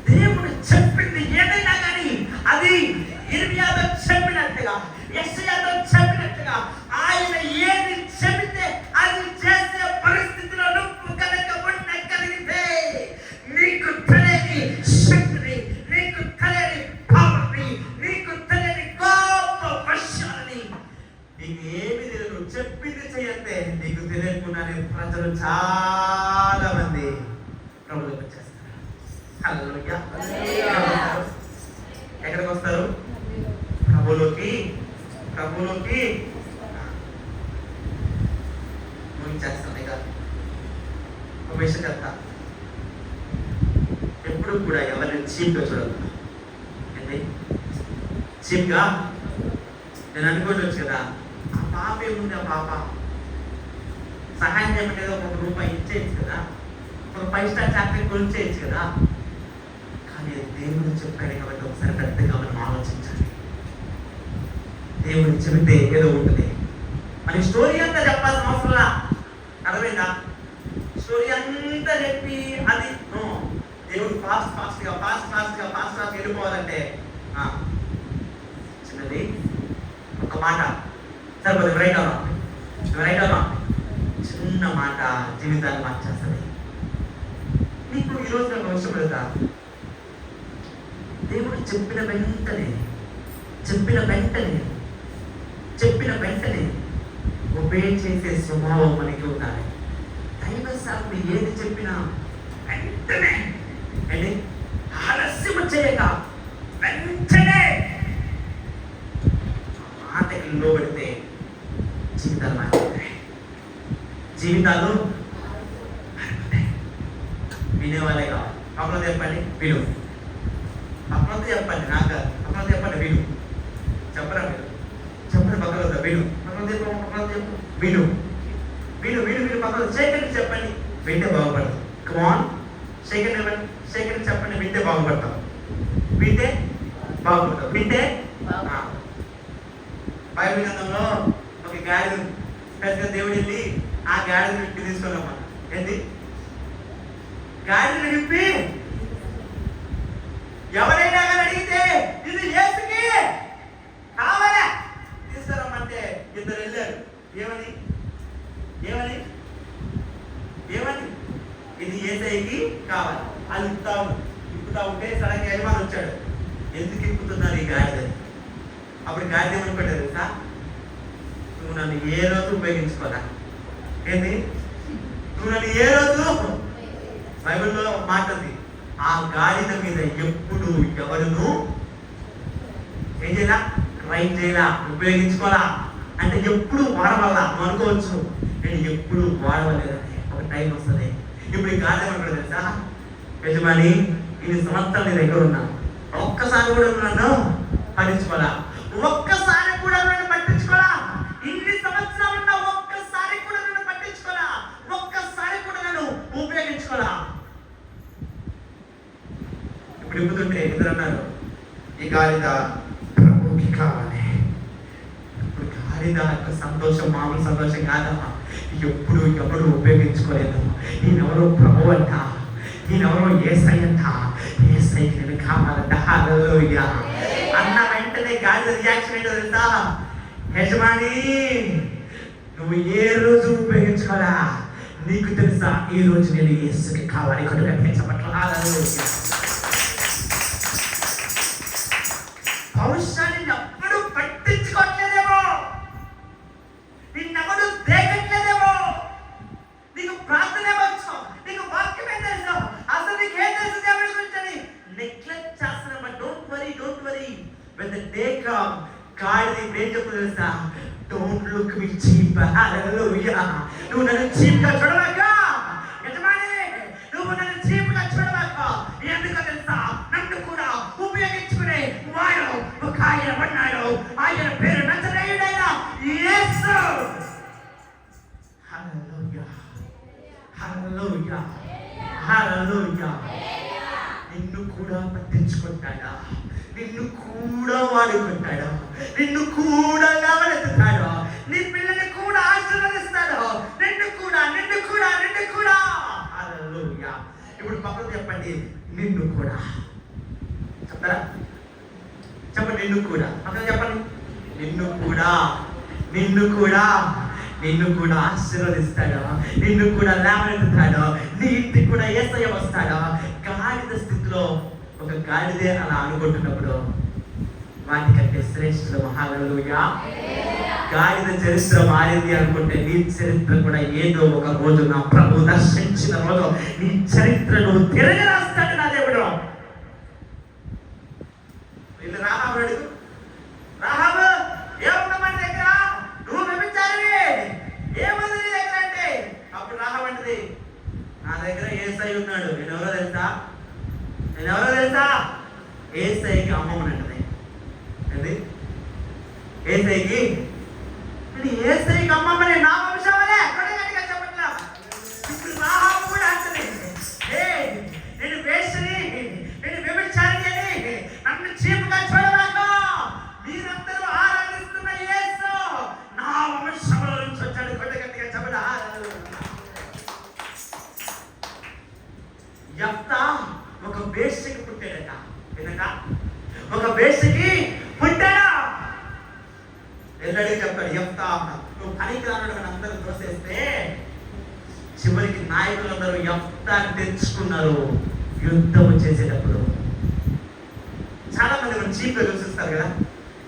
దేవుడు చెప్పింది ఏదైనా కానీ అది ఇర్మియాతో చెప్పినట్టుగా, యెషయాతో చెప్పినట్టుగా ఆయన ఏది చెబితే అది చేసే పరిస్థితిలో నువ్వు కనుక ఉండగలిగితే నీకు తెలియని శక్తిని, నీకు తెలియని పవర్ని, నీకు తెలియని గొప్ప వర్షాలని, నీకు ఏమి తెలియదు, చెప్పింది చెయ్యంతే నీకు తెలియకుండానే ప్రజలు చాలా మంది ప్రభువులోకి వచ్చేస్తారు. హల్లెలూయా. ఎక్కడికి వస్తారు? ప్రభువులోకి ముగించేస్తాను. ఇక ఒక విషయం చెప్తా, ఎప్పుడు కూడా ఎవరిని చీప్గా చూడదు. ఏంటి చీప్గా? నేను అనుకోవచ్చు కదా, ఆ పాప ఏముంది, ఆ పాప సహాయం చేయమంటే ఒక రూపాయి ఇచ్చేయచ్చు కదా, ఒక 5 స్టార్ చాక్లెట్ కొనిచ్చేయచ్చు కదా. కానీ దేవుడు చెప్పాడు కాబట్టి ఒకసారి పెద్దగా మనం ఆలోచించాలి. దేవుడు చెబితే ఏదో ఉంటుంది. మరి స్టోరీ అంతా చెప్పాల్సిన అవసరంలా. అర్థమైందా? స్టోరీ అంతా చెప్పి అది దేవుడు ఫాస్ట్ వెళ్ళిపోవాలంటే చిన్నది ఒక మాట సరిపోతుంది. రైట్ అవునా? చిన్న మాట జీవితాన్ని మార్చేస్తుంది. నీకు ఈరోజు నాకు అవసరం లేదా? దేవుడు చెప్పిన వెంటనే ఒబే చేసే స్వభావం మనకి ఉండాలి. దైవ సాక్షి ఏది చెప్పినా వెంటనే అంటే ఆలస్యం చేయక వెంటనే మాటకి లోబడితే జీవితాలు మారిపోతాయి. వినేవాళ్ళే కావాలి. పక్కన చెప్పండి విలు. పక్కన చెప్పండి, నాకు పక్కన చెప్పండి విలు. చెప్పరా మీరు? చెప్పండి పక్కన విలు. పక్కన చెప్పు విలు. పక్కన సెకండ్ చెప్పండి, వింటే బాగుపడతాం. కమాన్, సెకండ్ చెప్పండి, వింటే బాగుపడతాం. వింటే బైబిల్ గ్రంథంలో ఒక గాడిద పెద్ద దేవుడు వెళ్ళి ఆ గాడిద విప్పి తీసుకున్నామా. ఏంటి? గాడిద విప్పి ఎవరైనా కానీ అడిగితే ఇది యేసుకి కావాలా తీసుకురమ్మంటే ఇద్దరు వెళ్ళారు. ఏమని ఇది యేసయ్యకి కావాలి. అది ఇప్పుతా ఉంటే సడన్ గా యజమాని వచ్చాడు. ఎందుకు ఇప్పుతున్నారు ఈ గాడిదని? అప్పుడు గాడిద ఏమనుకుంటారు తెలుసా? నువ్వు నన్ను ఏ రోజు ఉపయోగించుకోరా. ఏంటి? నువ్వు నన్ను ఏ రోజు, బైబిల్లో మాట ఉంది, ఆ గాడిద మీద ఎప్పుడు ఎవరును ఏం చేయాల? రైట్ చేయాల, ఉపయోగించుకోవాలా. అంటే ఎప్పుడు వాడవల్లా. నువ్వు అనుకోవచ్చు నేను ఎప్పుడు వాడవలేదని. ఒక టైం వస్తుంది. ఇప్పుడు ఈ గాడిద ఏమనుకుంటారు తెలుసా? యజమాని, ఇన్ని సంవత్సరాలు నీ దగ్గర ఉన్నా, ఒక్కసారి కూడా నన్ను పట్టించుకోవాలా. ఒక్కసారి కూడా నన్ను పట్టించుకోవాలా. ఇన్ని సంవత్సరాలు ఉన్నా ఒక్కసారి కూడా నన్ను పట్టించుకోవాలా. ఒక్కసారి కూడా నన్ను ఉపయోగించుకోవాలా. ఇప్పుడు ఇప్పుతుంటే ఇద్దరు అన్నారు, ఈ గాడిద ప్రభుకి కావాలి. ఇప్పుడు గాడిద యొక్క సంతోషం మామూలు సంతోషం కాదమ్మా. ఎప్పుడు ఎవరు ఉపయోగించుకోలేదు. ఈయనెవరో ప్రభు అంట, ఈయనెవరో యేసయ్య అంట. యేసయ్యకి నేను కావాలంట. హల్లెలూయా అన్న వెంటనే గాడిద రియాక్షన్ ఏంటో తెలుసా? యజమాని, నువ్వు ఏ రోజు ఉపయోగించుకోవాలా? నీకు తెలుసా ఈ రోజు నేను యేసుకి కావాలి. ఇక్కడ కనిపించబట్ల హల్లెలూయా. బహుశా నిన్నెప్పుడు పట్టించుకోవట్లేదేమో, నిన్నెవడు దేగట్లేదేమో. నీకు ప్రార్థన ఏమొచ్చు, నీకు వాక్యం ఏం తెలుసు, అసలు నీకు ఏం తెలుసు దేవుడి గురించి నెగ్లెక్ట్ చేస్తున్నావు. But don't worry when the day come, గాడిద ఏం చెప్తుంది తెలుసా? Don't look me cheap. Hallelujah. నువ్వు నన్ను చీప్ గా చూడవాక యజమాని, నువ్వు నన్ను చీప్ గా చూడవాక. ఎందుకు తెలుసా? నన్ను కూడా ఉపయోగించుకునే వాడు ఒక ఆయన ఉన్నాడు. ఆయన పేరు నజరేయుడైన యేసు. హల్లెలూయా. నిన్ను కూడా పట్టించుకుంటాడా? నిన్ను కూడా వాడుకుంటాడు. నిన్ను కూడా లేవనెత్తుతాడు. నీ పిల్లల్ని కూడా ఆశీర్వదిస్తాడు. నిన్ను కూడా. హల్లెలూయా. ఇప్పుడు పక్కన చెప్పండి, నిన్ను కూడా. చెప్తారా? చెప్పండి, నిన్ను కూడా. పక్కన చెప్పండి, నిన్ను కూడా ఆశీర్వదిస్తాడు. నిన్ను కూడా లేవనెత్తుతాడు. నీ ఇంటికి కూడా యేసయ్య వస్తాడు. గాడిద స్థితిలో ఒక గాడిదే అలా అనుకుంటున్నప్పుడు వాటికంటే శ్రేష్ఠులు. హల్లెలూయా. గాడిద చరిత్ర మారింది అనుకుంటే నీ చరిత్ర కూడా ఏదో ఒక రోజు నా ప్రభు దర్శించిన రోజు నీ చరిత్రను తిరగ రాస్తాడు నా దేవుడు. వీళ్ళు రాహాబు అడుగు, రాహాబు ఏమున్నా మన దగ్గర, నువ్వు వ్యభిచారివి, ఏముంది నీ దగ్గర అంటే, అప్పుడు రాహాబు అంటది, నా దగ్గర యేసయ్య ఉన్నాడు. నేనెవరో తెలుసా, యేసయ్యకి అమ్మమ్మని అంటది. ఏంది యేసయ్యకి? యేసయ్యకి అమ్మమ్మని నా వంశంలో ఎక్కడికడిగా చెప్పట్లా. ఇప్పుడు రాహాబు కూడా అంటది, నేను వేశ్యని, నేను వ్యభిచారిని, నన్ను చీపుగా చూడవాకు, మీరందరూ ఆరాధిస్తున్న యేసు నా వంశంలో నుంచి వచ్చాడు. కొట్టగట్టిగా చెప్పడా. యెఫ్తా ఒక వేశ్యకి పుట్టాడట. వినక ఒక వేశ్యకి పుట్టాడా? ఎల్లడికి చెప్పాడు, యెఫ్తా నువ్వు పనికి రాను అందరూ తోసేస్తే చివరికి నాయకులందరూ యెఫ్తాని తెచ్చుకున్నారు యుద్ధము చేసేటప్పుడు. చాలా మంది మనం చీప్ గా చూసిస్తారు కదా.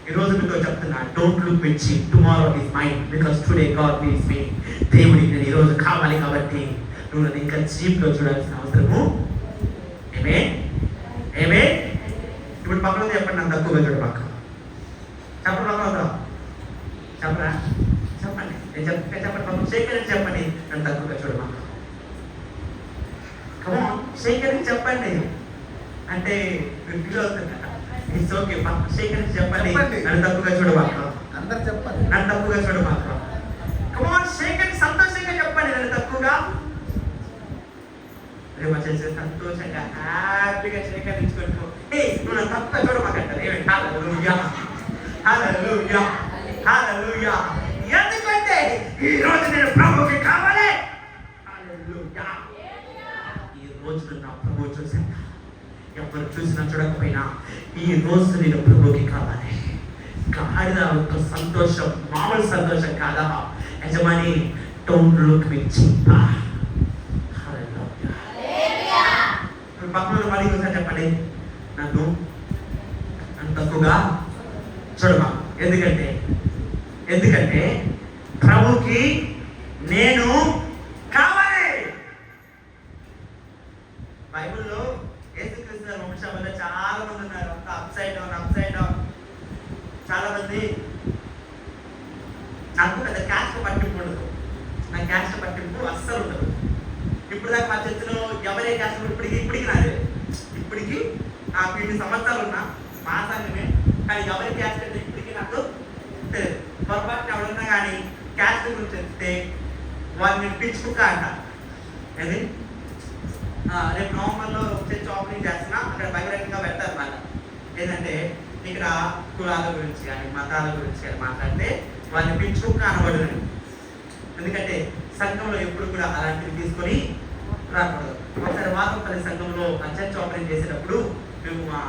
ఈ రోజు మీతో చెప్తున్నా, don't look with cheap, tomorrow is mine, because today God needs me. దేవుడికి నేను ఈ రోజు కావాలి కాబట్టి నువ్వు నన్ను ఇంకా చీప్ గా చూడాల్సిన అవసరము. ఏమే ఇప్పుడు పక్కన చెప్పండి, నన్ను తక్కువగా చూడ పక్క చెప్పండి, పక్కన చెప్పరా, చెప్పండి, నేను చెప్పండి పక్కన శేఖరించి చెప్పండి, నన్ను తక్కువగా చూడమాక. శేఖరించి చెప్పండి అంటే మీరు ఫీల్ అవుతుంది కదా. ఇట్స్ ఓకే, శేఖరించి చెప్పండి, నన్ను తక్కువగా చూడమాక. అందరు చెప్పండి, నన్ను తక్కువగా చూడమాక. కమాన్ శేఖరించి సంతోషంగా చెప్పండి, నన్ను తక్కువగా సంతోషంగా హ్యాపీగా స్వీకరించుకుంటూ నువ్వు నన్ను తప్పుగా చూడమాకంటారు. ఏమి హల్లెలూయా, హల్లెలూయా, హల్లెలూయా. ఎందుకంటే ఈ రోజు నేను ప్రభువుకి కావాలి. హల్లెలూయా. ఈ రోజు నా ప్రభువు చూశాను, ఎవరు చూసినా చూడకపోయినా ఈ రోజు నేను ప్రభువుకి కావాలి. గాడిద యొక్క సంతోషం మామూలు సంతోషం కాదా. యజమాని డోంట్ లుక్ విత్ చీప్. పక్కన పడి ఒకసారి చెప్పండి, నన్ను తక్కువగా చూడమా. ఎందుకంటే ప్రభుకి నేను కావాలి. బైబిల్లో యేసుక్రీస్తు వంశంలో చాలా మంది ఉన్నారు. అంతా అప్సైడ్ డౌన్. చాలా మంది నాకు పెద్ద క్యాస్ట్ పట్టింపు ఉండదు. నా క్యాస్ట్ పట్టింపు అస్సలు ఉండదు. ఇప్పుడు దాకా మా చర్చలో ఎవరే క్యాస్ట్ ఇప్పటికి నాదే. ఇప్పటికి నాకు 20 సంవత్సరాలు ఉన్నా మా సంఘమే, కానీ ఎవరి క్యాస్ట్ అంటే ఇప్పటికీ నాకు తెలియదు. పొరపాటున ఎవరున్నా కానీ క్యాస్ట్ గురించి చెప్తే వారిని పిచ్చుకుక్క అంట. అది రేపు నవంబర్లో చర్చ్ ఓపెనింగ్ చేస్తున్నా, అక్కడ బహిరంగంగా పెడతారు. మళ్ళీ ఏంటంటే ఇక్కడ కులాల గురించి కానీ మతాల గురించి కానీ మాట్లాడితే వారిని పిచ్చుకుక్క అనబడుతుంది. ఎందుకంటే సంఘంలో ఎప్పుడు కూడా అలాంటివి తీసుకొని రాకూడదు. ఒకసారి వారంపల్లి సంఘంలో చర్చ్ ఓపెనింగ్ చేసేటప్పుడు మేము మా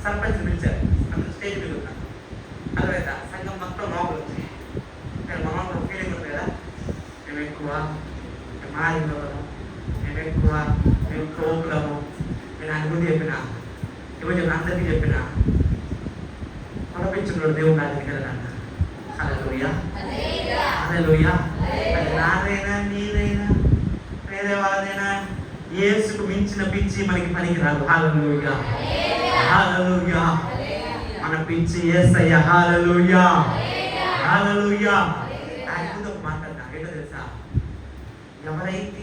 సర్పంచ్ పిలిచారు. అందరూ స్టేజ్ మీద ఉన్నాం. అర్థమైందా? సంఘం మొత్తం లోపల వచ్చింది. మనం ఫీలింగ్ ఉంది కదా, మేము ఎక్కువ, మేము మారిపోవడం, మేము కోపులము. నేను ఆయన ముందు చెప్పిన అందరికీ చెప్పిన పంపించున్నాడు దేవుడు నా దగ్గర అన్న. హల్లెలూయా, హల్లెలూయా. అది నాదైనా నీదైనా వేరే వాళ్ళదైనా యేసుకు మించిన పిచ్చి మనకి పనికి రాదు. హల్లెలూయా, హల్లెలూయా. మన పిచ్చి యేసయ్య. హల్లెలూయా, హల్లెలూయా. ఆయన ముందు ఒక మాట్లాడినా ఏంటో తెలుసా,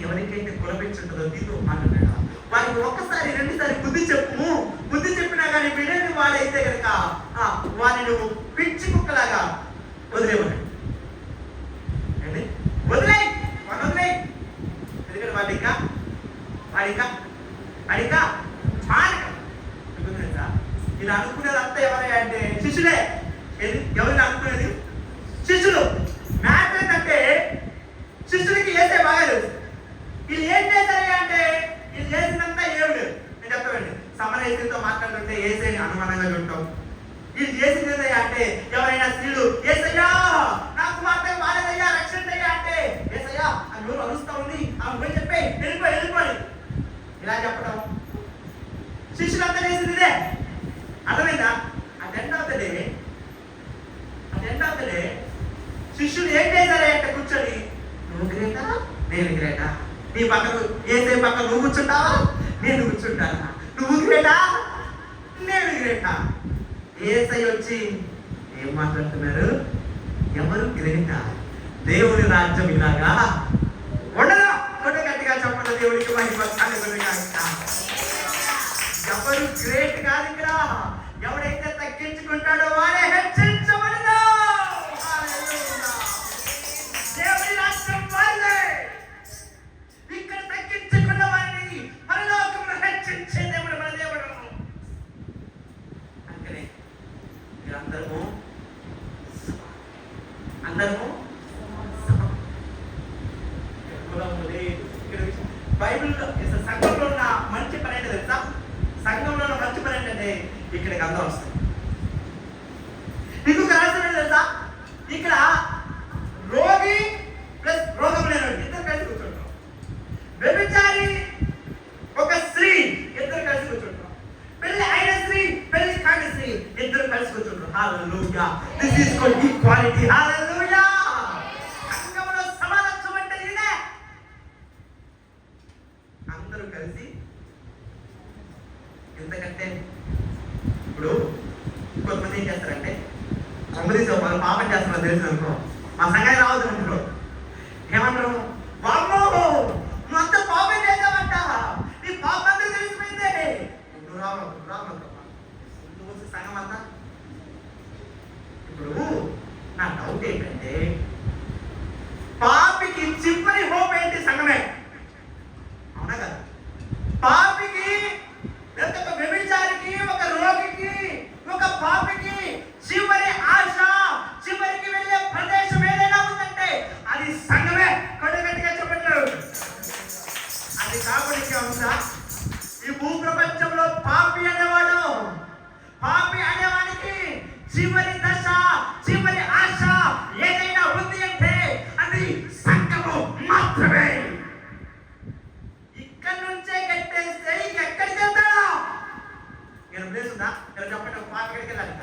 ఎవరికైతే కులపించుంటుందో దీంతో మాట్లాడాడు. వారికి ఒక్కసారి 2 సారి బుద్ధి చెప్పినా కానీ వినని వాడైతే కనుక వారిని నువ్వు పిచ్చి కుక్కలాగా వదిలేమని వదిలేయి. ఎందుకంటే వాడిక ఇలా అనుకునేది అంతా ఎవరే అంటే శిష్యులే. ఎవరిని అనుకునేది? శిష్యులు. మ్యాథ్ ఏంటంటే శిష్యులకి ఏసే బాగా తెలుసు. వీళ్ళు ఏం చేశారు అంటే వీళ్ళు చేసినంతా ఏమిడు. నేను చెప్తామండి, సమరయులతో మాట్లాడుతుంటే ఏసైని అనుమానంగా చూడటం. వీళ్ళు చేసింది అంటే ఎవరైనా స్త్రీలు ఏసయ్యా నేను గ్రేటా. నీ పక్కన ఏసే పక్కన నువ్వు కూర్చుంటావా, నేను కూర్చుంటానా? నువ్వు గ్రేటా, నేను గ్రేటా. ఏసై వచ్చి ఏం మాట్లాడుతున్నారు? ఎవరు గ్రేటా? దేవుని రాజ్యం ఇలాగా ఉండదు. కొట్ట గట్టిగా చెప్పండి, దేవుడికి మహిమ కలుగునుగాక. ఎవరు గ్రేట్ కాదు ఇక్కడ. ఎవడైతే తగ్గించుకుంటాడో వాడే హెచ్చించబడదు. దేవుని రాజ్యం వారిదే. ఇక్కడ తగ్గించుకున్న వారిని పరలోకంలో హెచ్చించే దేవుడు మన దేవుడు. అందుకనే అందరము బైబిల్లో సంఘంలో ఉన్న మంచి పని అంటే తెలుసా? సంఘంలో ఉన్న మంచి పని ఏంటంటే ఇక్కడికి అందరూ వస్తారు. నీకు రాసిన తెలుసా? ఇక్కడ రోగి ప్లస్ రోగం లేనివాడు ఇద్దరు కలిసి కూర్చుంటాం. వ్యభిచారి ఒక స్త్రీ ఇద్దరు కలిసి కూర్చుంటాం. పెళ్లి అయిన స్త్రీ పెళ్లి కాని స్త్రీ ఇద్దరు కలిసి కూర్చుంటాం. Hallelujah. This is called equality. Hallelujah. సంఘంలో సమానత్వం అంటే ఇదే. అందరూ కలిసి. ఎందుకంటే ఇప్పుడు కొంతమంది ఏం చేస్తారంటే వాళ్ళు పాపం చేస్తున్నారు తెలుసు అనుకో, మా సంఘానికి రావద్దు అనుకుంటారు. ఏమంటారు? బాబు నువ్వు అంతా పాపం చేసావంట, నీ పాపం అంతా తెలిసిపోయిందే, నువ్వు సంఘం అంతా. ఇప్పుడు నా డౌట్ ఏంటంటే పాపికి చివరి హోప్ ఏంటి? సంఘమే. అవునా కదా? పాపికి, ఒక వ్యభిచారికి, ఒక రోగికి, ఒక పాపికి చివరి ఆశ, చివరికి వెళ్ళే ప్రదేశం ఏదైనా ఉందంటే అది సంఘమే. కొట్టగట్టిగా చెప్పండి. అది కాకుండా ఉందా? ఈ భూప్రపంచంలో పాపి అనేవాడికి చివరి దశ, చివరి ఆశ ఏదైనా ఉంది అంటే అది సంఘము మాత్రమే. ఇక్కడ నుంచే కట్టేస్తే ఇంకెక్కడికి వెళ్తాడు? ఏదైనా ప్లేస్ ఉందా? ఎవరు చెప్పండి. ఒక పాపి ఎక్కడికి వెళ్ళాలి?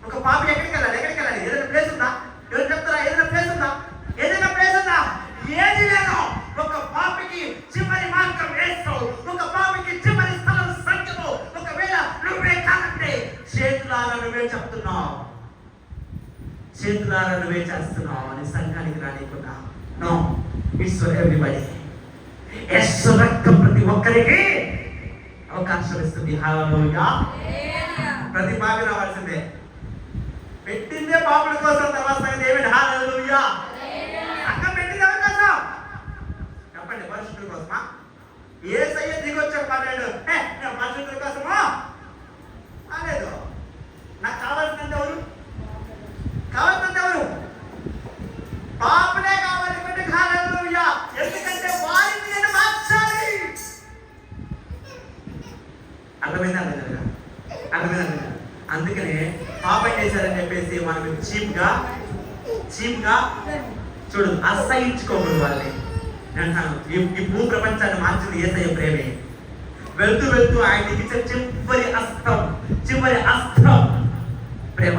ఒక పాపి ఎక్కడికి వెళ్ళాలి? ఎక్కడికి వెళ్ళాలి? ఏదైనా ప్లేస్ ఉందా? ఎవరు చెప్తారా? ఏదైనా ప్లేస్ ఉందా? ఏదైనా ప్లేస్ ఉందా? ఏది లేదు. ఒక పాపికి చివరి మార్గం వేస్తావు. ఒక పాపికి చివరి స్థలం సంఖ్యము. ఒకవేళ నువ్వే కాదంటే చేతులారా నువ్వే చెప్తున్నావు, చేతులారా నువ్వే చేస్తున్నావు అని సంఘానికి రానికుండా. No, it's for everybody. యేసు రక్తం ప్రతి ఒక్కరికి అవకాశం ఇస్తుంది. హల్లెలూయా. ప్రతి పాపి రావాల్సిందే. పెట్టిందే పాపుల కోసం, తర్వాత దేవుడు. హల్లెలూయా. సంఘం పెట్టింది ఎవరి కోసం? చెప్పండి. పరిశుద్ధుల కోసమా? యేసయ్య దిగొచ్చాడు పన్నాడు, నేను పరిశుద్ధుల కోసమా అనేది. నాకు కావాల్సినంత ఎవరు? కావాల్సినంత ఎవరు? పాపులే కావాలి. హల్లెలూయా. ఎందుకంటే వారిని నేను మార్చాలి. అర్థమైందా? అర్థమైందా? అందుకనే పాపం చేశారని చెప్పేసి మనం చీప్ గా చూడు, అసహించుకోకూడదు వాళ్ళని. అంటాను ఈ భూ ప్రపంచాన్ని మార్చింది యేసయ్య ప్రేమే. వెళ్తూ వెళ్తూ ఆయన ఇచ్చే చివరి అస్త్రం ప్రేమ.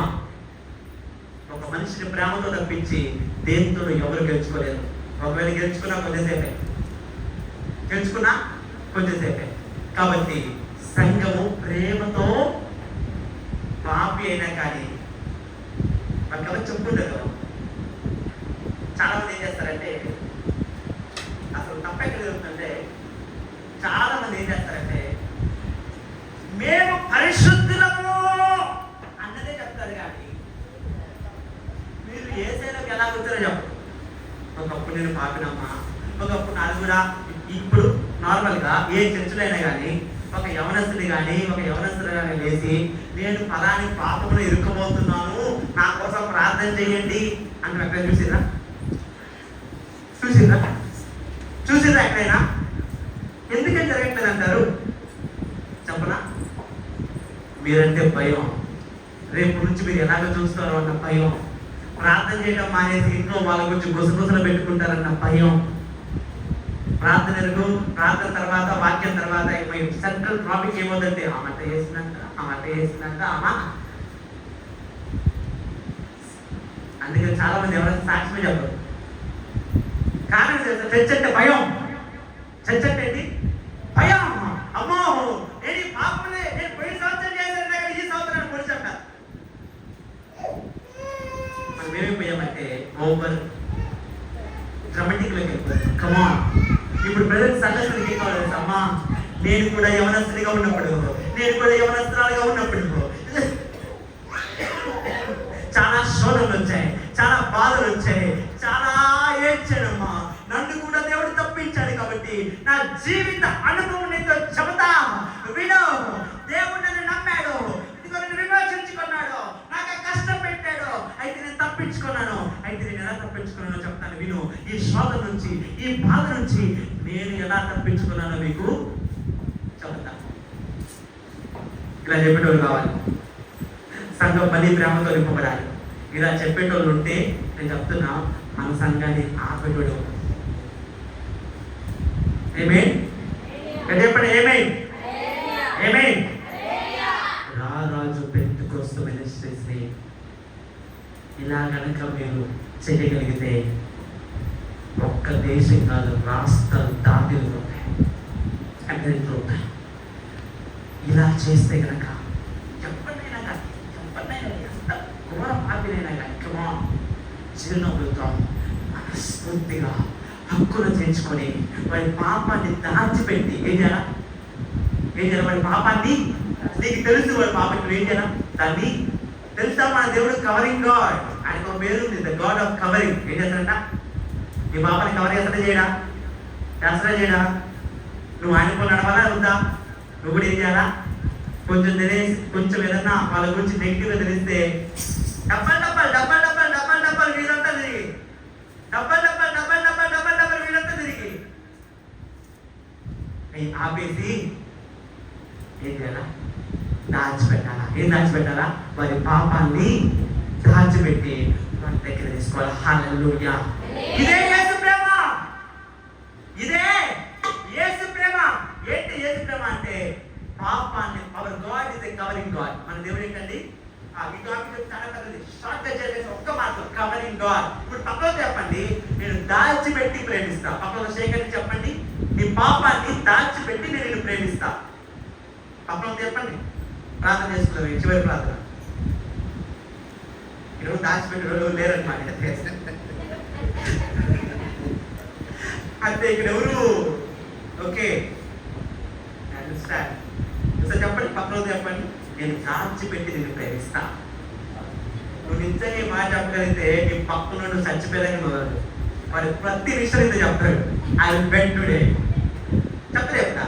ఒక మనిషిని ప్రేమతో తప్పించి దేంతో ఎవరు గెలుచుకోలేరు. ఒకవేళ గెలుచుకున్నా కొంచెంసేపే. కాబట్టి సంఘము ప్రేమతో, పాపి అయినా కానీ మనకు చెప్పుకుంటారు. చాలా మంది ఏం చేస్తారంటే, అసలు తప్పెక్కడ జరుగుతుందంటే, చాలా మంది ఏం చేస్తారంటే మేము పరిశుద్ధులము అన్నదే చెప్తారు. కానీ మీరు ఏసైలోకి ఎలా కూర్చోరో చెప్పు. ఒకప్పుడు నేను పాపినమ్మా, ఒకప్పుడు నాది కూడా. ఇప్పుడు నార్మల్గా ఏ చర్చలో అయినా కానీ ఒక యవనస్తుని కానీ ఒక యవనస్తుడు కానీ లేచి నేను ఫలాని పాపమును ఇరుక్కుపోతున్నాను, నా కోసం ప్రార్థన చేయండి అంటే ఎక్కడ చూసిరా ఎక్కడైనా? ఎందుకని జరగట్లేదు అంటారు చెప్పనా? మీరంటే భయం. రేపు నుంచి మీరు ఎలాగ చూస్తారో అన్న భయం. ప్రార్థన చేయడం మానేసి ఇంట్లో వాళ్ళ గురించి గుసగుసలు పెట్టుకుంటారన్న భయం. ప్రార్థన తర్వాత వాక్యం తర్వాత సెంట్రల్ టాపిక్ ఏమవుతుందంటే ఆ మాట చేసినాక అమ్మా. అందుకని చాలా మంది ఎవరైనా సాక్ష్యమే చెప్పరు. కారణం తెలుసా? చర్చ్ అంటే భయం. చర్చ్ అంటే ఏంటి? భయం. అమ్మో నేను ఈ పాపలే, నేను పోయిన సంవత్సరం చేశాను కానీ ఈ సంవత్సరం పొడిచి అంటారు. మనం ఏమైపోయామంటే ఓవర్ డ్రామాటిక్ లోకి వెళ్ళిపోతాం. కమాన్, ఇప్పుడు ప్రజెంట్ సంఘటనకి ఏం కావాలి? అమ్మా నేను కూడా యవనస్తునిగా ఉన్నప్పుడు, నేను కూడా యవనస్తురాలుగా ఉన్నప్పుడు చాలా శోధనలు వచ్చాయి, చాలా బాధలు వచ్చాయి, చాలా ఏడ్చానమ్మా. నన్ను కూడా దేవుడు తప్పించాడు కాబట్టి నా జీవిత అనుభవం నీతో చెబుతా. విను, దేవుడు నన్ను నమ్మాడు, ఇదిగో నన్ను విమోచించుకున్నాడు, నాకు కష్టం పెట్టాడు, అయితే నేను తప్పించుకున్నాను. అయితే నేను ఎలా తప్పించుకున్నానో చెప్తాను విను. ఈ శోధన నుంచి, ఈ బాధ నుంచి నేను ఎలా తప్పించుకున్నానో మీకు చెబుతా. ఇలా చెప్పేటోళ్ళు కావాలి. సంఘం మళ్ళీ ప్రేమతో నింపబడాలి. ఇలా చెప్పేటోళ్ళు ఉంటే నేను చెప్తున్నా మన సంఘాన్ని ఆపేటోడు. ఆమేన్. చెప్పండి ఆమేన్. ఆమేన్. రారాజు పెంతెకోస్తు మినిస్ట్రీస్ని ఇలా కనుక మీరు చేయగలిగితే ఒక్క దేశం కాదు, రాష్ట్రాలు దాటిపోతాయి, అమెరికాయి. ఇలా చేస్తే కనుక చెప్పండినైనా కానీ, చెప్పండినైనా ఎంత ఘోర పాపినైనా కానీ కమాన్ చిరునవ్వులతో మనస్ఫూర్తిగా హక్కును చేర్చుకొని వారి పాపాన్ని దాచిపెట్టి ఏం చేయాలా? వాడి పాపాన్ని, నీకు తెలుసు వాడి పాపం ఏం చేయాలా? దాన్ని తెలుసా? మన దేవుడు కవరింగ్ గాడ్. ఆయన ఒక పేరు ఉంది, ద గాడ్ ఆఫ్ కవరింగ్. ఏం చేస్తాడంట? నీ పాపాన్ని కవర్ చేస్తాడా చేయడా? చేస్తాడా చేయడా? నువ్వు ఆయన పోయి నడవాలా ఉందా? నువ్వు కూడా ఏం చేయాలా? కొంచెం తెలిసి, కొంచెం ఏదన్నా వాళ్ళ గురించి నెగిటివ్గా తెలిస్తే డబ్బల్ డబ్బల్ డబ్బల్ డబ్బల్ డబ్బల్ డబ్బల్ వీళ్ళంతా తిరిగి, డబ్బల్ డబ్బల్ డబ్బల్ డబ్బల్ డబ్బల్ డబ్బల్ వీళ్ళంతా తిరిగి ఆపేసి ఏం చేయాలా? దాచిపెట్టాలా. ఏం దాచిపెట్టాలా? వారి పాపాన్ని దాచిపెట్టి వారి దగ్గర తీసుకోవాలి. హల్లెలూయా. ఇదే యేసు ప్రేమ. ఇదే యేసు ప్రేమ. ఏంటి యేసు ప్రేమ అంటే? పాపాన్ని, hour God is a covering God. మన దేవుడు ఏంటండి? ఈ టాపిక్ చాలా పెద్దది, షార్ట్ గా చేసేసి ఒక్క మాటలో కవరింగ్ గాడ్. ఇప్పుడు పక్కన చెప్పండి, నేను దాచిపెట్టి ప్రేమిస్తా. పక్కన శేఖర్ చెప్పండి, నీ పాపాన్ని దాచిపెట్టి నేను నిన్ను ప్రేమిస్తా. పక్కన చెప్పండి, ప్రార్థన చేసుకున్నాను. చివరి ప్రార్థన. ఈరోజు దాచిపెట్టి రోజు లేరన్నమాట. అంటే ఇక్కడ ఎవరు? ఓకే, చెప్పండి, పక్కన చెప్పండి, నేను దాచిపెట్టి నిన్ను ప్రేమిస్తా. నువ్వు నిజంగా మాట చెప్పగలిగితే నీ పక్కన నువ్వు చచ్చిపోయేదని మొదలు మరి ప్రతి విషయం ఇంత చెప్తాడు. ఆయన బెట్టుడే చెప్పలేపుడా,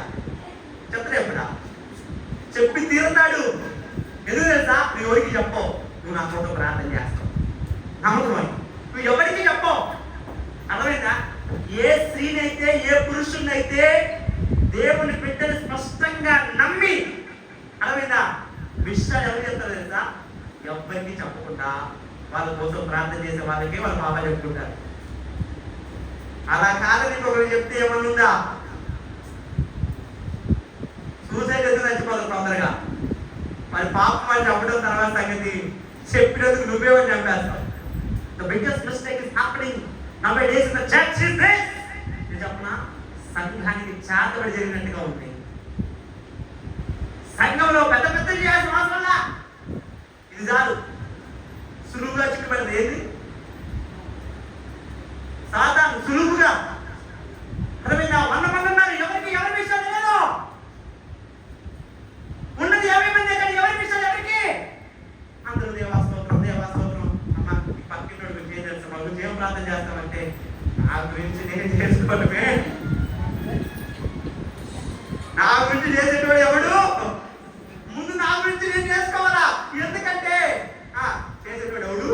చెప్పలేపుడా చెప్పి తీరుతాడు. ఎందుకు తెలుసా? నువ్వు ఎవరికి చెప్పవు, నువ్వు నా కోసం ప్రార్థన చేస్తావు. నమ్మకం నువ్వు ఎవరికి చెప్పవు. అర్థమైందా? ఏ స్త్రీనైతే, ఏ పురుషున్నైతే దేవుని బిడ్డను స్పష్టంగా నమ్మి, అర్థమైందా, విషయాలు ఎవరు చెప్తారు తెలుసా? ఎవరికి చెప్పకుండా వాళ్ళ కోసం ప్రార్థన చేసే వాళ్ళకే వాళ్ళ పాప చెప్పుకుంటారు. అలా కాదని ఇంకొకరికి చెప్తే ఏమన్నా ఉందా? సూసైడ్ చేసి చచ్చిపోతారు తొందరగా. మరి పాపం వాళ్ళు చెప్పడం తర్వాత సంగతి చెప్పినందుకు నువ్వేమని చంపేస్తావు. The biggest mistake is happening nowadays in the church is this. నేను చెప్పనా, సంఘానికి చేతబడి జరిగినట్టుగా ఉంది. సంఘంలో పెద్ద పెద్ద చేయాల్సిన అవసరం లా. ఇది చాలు. సులువుగా చిక్కుబడింది ఏది? సాతాను సులువుగా. అర్థమైందా? 100 మంది ఉన్నారు, ఎవరికి ఎవరి విషయాలు లేదు. ఉన్నది 50 మంది, కానీ ఎవరి విషయాలు ఎవరికి? అందరూ దేవాస్తోత్రం దేవాస్తోత్రం. అమ్మ ఈ పక్కింటోడు మీకు ఏం తెలుసు? మాకు ఏం ప్రార్థన చేస్తామంటే, నా గురించి నేను చేసుకోవడమే. నా గురించి చేసేటోడు ఎవడు? ముందు నా గురించి నేను చేసుకోవాలా. ఎందుకంటే చేసేటోడు ఎవడు?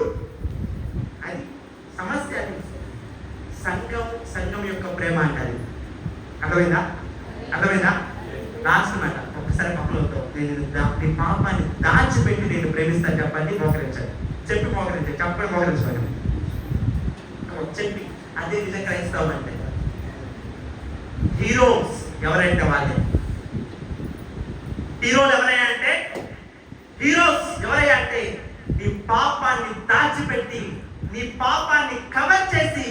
అది సమస్య. అది సంఘం యొక్క ప్రేమ అంటారు. అర్థమైందా? అర్థమైందా? రాసుకున్నట ఒక్కసారి పక్కలతో, నేను నీ పాపాన్ని దాచిపెట్టి నేను ప్రేమిస్తాను చెప్పండి. మోకరించాలి, చెప్పి మోకరించాలి, చెప్పండి మోకరించాలి, చెప్పి. అదే నిజ క్రైస్తవం అంటే. హీరోస్ ఎవరంటే వాళ్ళే. హీరోలు ఎవరయ్యా అంటే, హీరోస్ ఎవరయ్యా అంటే నీ పాపాన్ని దాచిపెట్టి, నీ పాపాన్ని కవర్ చేసి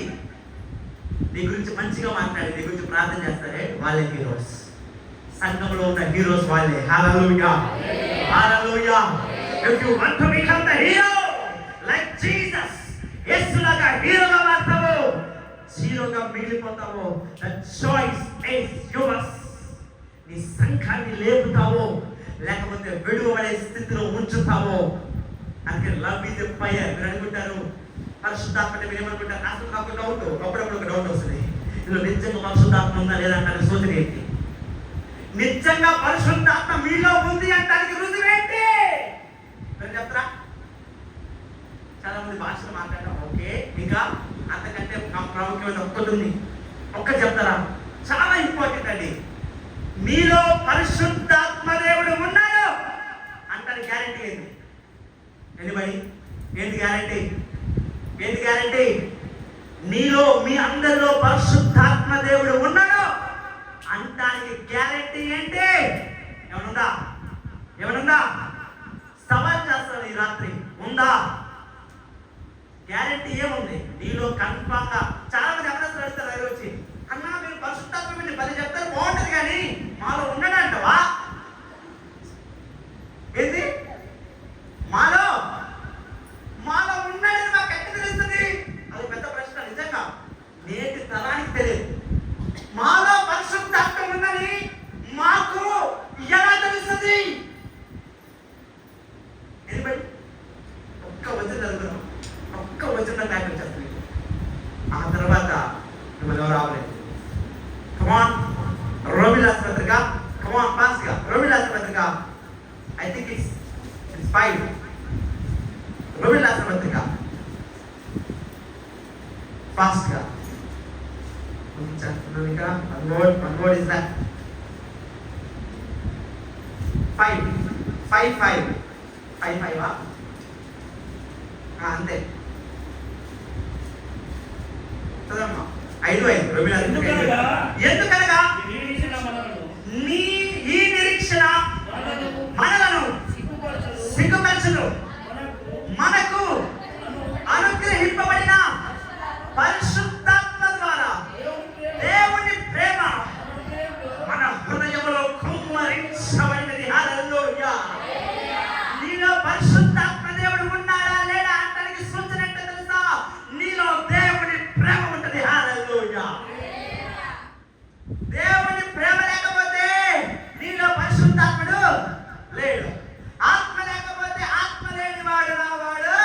నీ గురించి మంచిగా మాట్లాడి నీ గురించి ప్రార్థన చేస్తారే వాళ్ళే హీరోస్. సంఘంలో ఉన్న హీరోస్ వాళ్ళే. హల్లెలూయా, హల్లెలూయా. If you want to become the hero like Jesus, యేసులాగా హీరోగా మారుతావు, హీరోగా మిగిలిపోతావు. The choice is yours. నీ సంఘాన్ని లేపుతావు, లేకపోతే విడువబడే స్థితిలో ఉంచుతావు. అందుకే లవ్ ఇస్ ఎ ఫైర్. మీరు అనుకుంటారు పరిశుద్ధాత్మ అంటే మీరు ఏమనుకుంటారు? నాకు నాకు డౌట్, అప్పుడప్పుడు ఒక డౌట్ వస్తుంది, ఇందులో నిజంగా పరిశుద్ధాత్మ ఉందా లేదా అంటారు. సూచన ఏంటి? నిజంగా పరిశుద్ధాత్మ మీలో ఉంది అంటానికి రుజువు ఏంటి? మీరు చెప్తారా? చాలా మంది భాషలు మాట్లాడడం ఓకే, ఇంకా అంతకంటే ప్రాముఖ్యమైన ఒక్కటి ఉంది, ఒక్క చెప్తారా? చాలా ఇంపార్టెంట్ అండి. మీలో పరిశుద్ధాత్మ దేవుడు ఉన్నాడు అంటారు. గ్యారెంటీ ఏంటి? ఎనిబడి ఏంటి గ్యారెంటీ? ఏంటి గ్యారెంటీ? నీలో మీ అందరిలో పరిశుద్ధాత్మ దేవుడు ఉన్నాడు అంటానికి గ్యారెంటీ ఏంటి? ఏమనుందా? ఏమనుందా? సవాల్ చేస్తాను ఈ రాత్రి. ఉందా? గ్యారెంటీ ఏముంది? నీలో కన్ఫామ్ గా. చాలా మంది ఎవరైనా అడుగుతారు అది వచ్చి, అన్నా మీరు పరిశుద్ధాత్మ మీద 10 చెప్తారు బాగుంటది కానీ మాలో ఉన్నాడంటవా? ఏంది? మాలో మాలో ఉన్నాడని మాకు ఎక్కడ తెలుస్తుంది? అది పెద్ద ప్రశ్న. నిజంగా నేటి తరానికి తెలియదు. మాలో పరిశుద్ధాత్మ ఉందని మాకు ఎలా తెలుస్తుంది? ఎనిబడి ఒక్క వచనం చదువుకున్నాం, ఒక్క వచనం జ్ఞాపకం చేస్తుంది. ఆ తర్వాత మిమ్మల్ని ఎవరు రావలేదు. కమాన్ రోమిలాస్ పత్రిక, కమాన్ ఫాస్ట్ గా రోమిలాస్ పత్రిక. I think it's 5. రోమిలాస్ పత్రిక ఫాస్ట్ గా. ఇంకా one word is that 5 అంతే చదమ్మా. 5 రోమిలాస్. ఎందుకనగా నీ ఈ నిరీక్షణ మనలను సిగ్గుపరచును, మనకు అనుగ్రహింపబడిన పరిశుద్ధాత్మ ద్వారా దేవుని ప్రేమ మన హృదయంలో కుమ్మరించబడినది. హల్లెలూయా. నీలో పరిశుద్ధాత్మ దేవుడు ఉన్నాడా లేడా అంటానికి సూచన ఏంటో తెలుసా? నీలో దేవుని ప్రేమ ఉంటుంది. హల్లెలూయా. దేవుని ప్రేమ లేకపోతే నీలో పరిశుద్ధాత్ముడు లేడు. ఆత్మ లేకపోతే ఆత్మ లేని వాడు రావాడు.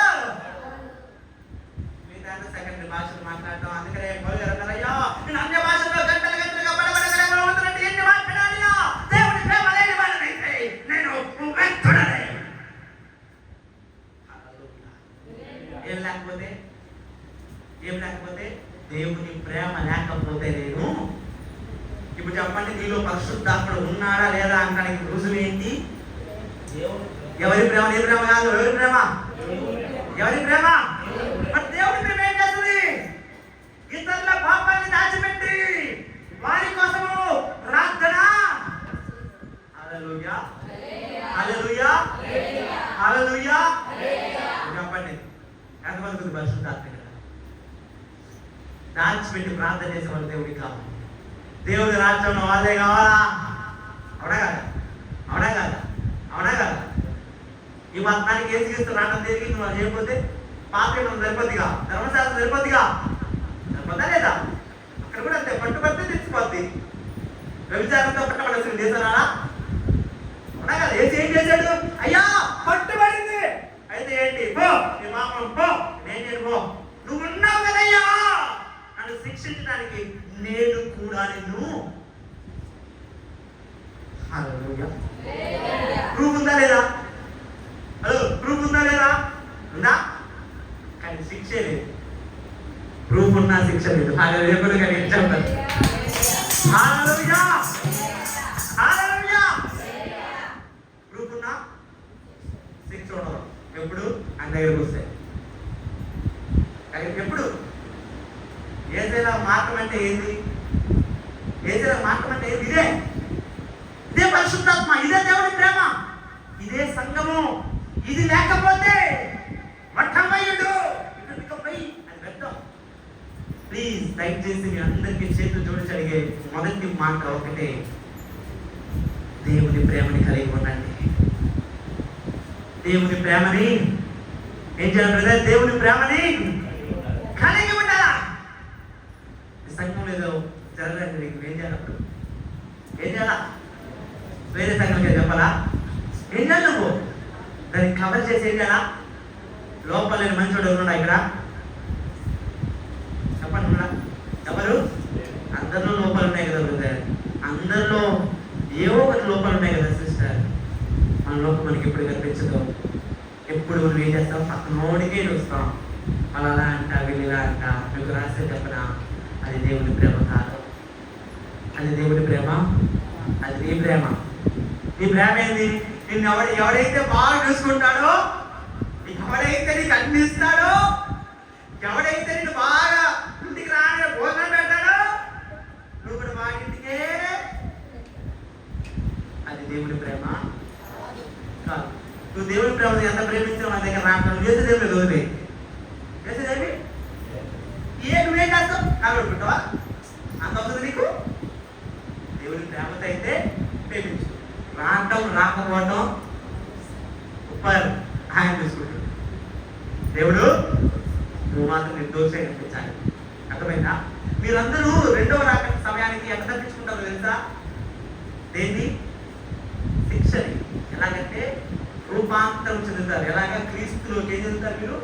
మీ దాంట్లో సెకండ్ భాషలు మాట్లాడటం. అందుకనే అయ్యా నేను అన్య భాషలో గంటలు గంటలుగా పడబడగలుగుతున్నట్టు ఎన్ని మాట్లాడాలియా? దేవుని ప్రేమ లేని వాడనైతే నేను వ్యక్తుడనే. ఏం లేకపోతే దేవుని ప్రేమ లేకపోతే నేను. ఇప్పుడు చెప్పండి, నీలో పరిశుద్ధాత్ముడు ఉన్నాడా లేదా అనడానికి రుజువు ఏంటి? ఎవరి ప్రేమ? ఏ ప్రేమ కాదు. ఎవరి ప్రేమ? ఎవరి ప్రేమ? మరి దేవుడి ప్రేమ ఏం చేస్తుంది? ఇతరుల పాపాన్ని దాచిపెట్టి వారి కోసము ప్రార్థన. హల్లెలూయా, హల్లెలూయా, హల్లెలూయా. చెప్పండి, ఎంతమంది పరిశుద్ధాత్మ దాచిపెట్టి ప్రార్థన చేసేవాళ్ళు దేవుడికి కావాలి. దేవుడి రాజ్యంలో వాళ్ళే కావాలా? అవునా కదా? అవునా కదా? అవునా కదా? ఈ మొత్తానికి ఏసుక్రీస్తు రావడం జరిగింది. వాళ్ళు చేయకపోతే పాపం సరిపోద్దిగా, ధర్మశాస్త్రం సరిపోద్దిగా, సరిపోద్దా లేదా? అక్కడ కూడా అంతే, పట్టుబడితే తెచ్చిపోద్ది. వ్యభిచారంతో పట్టబడాల్సింది చేశారా? అవునా కదా? ఏసి ఏం చేశాడు? అయ్యా పట్టుబడింది, అయితే ఏంటి? పో నీ పాపం పో, నేను పో, నువ్వు ఉన్నావు కదయ్యా నన్ను శిక్షించడానికి, నేను కూడా నిన్ను. హల్లెలూయా. ప్రూఫ్ ఉందా లేదా? హలో, ప్రూఫ్ ఉందా లేదా? ఉందా? కానీ శిక్ష లేదు. ప్రూఫ్ ఉన్నా శిక్ష లేదు. హల్లెలూయా. హల్లెలూయా, హల్లెలూయా. ప్రూఫ్ ఉన్నా శిక్ష ఉండదు. ఎప్పుడు? ఆయన దగ్గరకు వస్తే. ఎప్పుడు? ఏదైనా మార్గం అంటే ఏంది? ఏదైనా మార్గం అంటే ఏంది? ఇదే పరిశుద్ధాత్మ, ఇదే దేవుడి ప్రేమ, ఇదే సంఘము. ఇది లేకపోతే వట్టమయ్యుడు అది వ్యర్థం. ప్లీజ్ దయచేసి మీ అందరికీ చేతులు జోడించి అడిగే మొదటి మాట ఒకటే, దేవుని ప్రేమని కలిగి ఉండండి. దేవుని ప్రేమని ఏం చేయాలి బ్రదర్? దేవుని ప్రేమని కలిగి ఉండాలా? సంఘం ఏదో జరగలేదు, నీకు ఏం చేయాలి? అప్పుడు ఏం చేయాలా? వేరే సంఘంగా చెప్పాలా? ఏం చేయాలి నువ్వు? దాన్ని కవర్ చేసి ఏం చేయాలా? లోపల లేని మంచోడు ఎవరున్నా ఇక్కడ? చెప్పండి ఎవరు? అందరిలో లోపాలు ఉన్నాయి కదా బ్రదర్, అందరిలో ఏవో ఒకటి లోపాలు ఉన్నాయి కదా సిస్టర్. మన లోపం మనకి ఎప్పుడు కనిపించదు. ఎప్పుడు నువ్వు ఏం చేస్తావు? పక్కనోడికే చూస్తాం. అలా అంట వీళ్ళ అంట. మీకు రాస్తే చెప్పనా, అది దేవుని ప్రేమ కాదు. అది దేవుని ప్రేమ, అది నీ ప్రేమ. నీ ప్రేమ ఏంది? నిన్ను ఎవడైతే బాగా చూసుకుంటాడో, ఎవడైతే నీకు అందిస్తాడో, ఎవడైతే నిన్ను బాగా ఇంటికి రాని భోజనం పెడతాడో, నువ్వు కూడా బాగా ఇంటికే, అది దేవుని ప్రేమ కాదు. నువ్వు దేవుని ప్రేమ ఎంత ప్రేమించిన మన దగ్గర రావడం చేసే దేవుని వదిలే చేసేదేమి నువ్వేం చేస్తావు? కాబట్టుకుంటావా? అంత అవుతుంది నీకు? దేవుని ప్రేమతో అయితే ప్రేమించు. రావటం రాకపోవటం ఉప్పర్ ఆయన చూసుకుంటాడు. దేవుడు నువ్వు మాత్రం నిర్దోషంగా కనిపించాలి. అర్థమైందా? మీరందరూ రెండవ రాకడ సమయానికి ఎంత తప్పించుకుంటారో తెలుసా? దేన్ని? శిక్షని. ఎలాగంటే రూపాంతరం చెందుతారు. ఎలాగ? క్రీస్తులోకి ఏం చెందుతారు మీరు?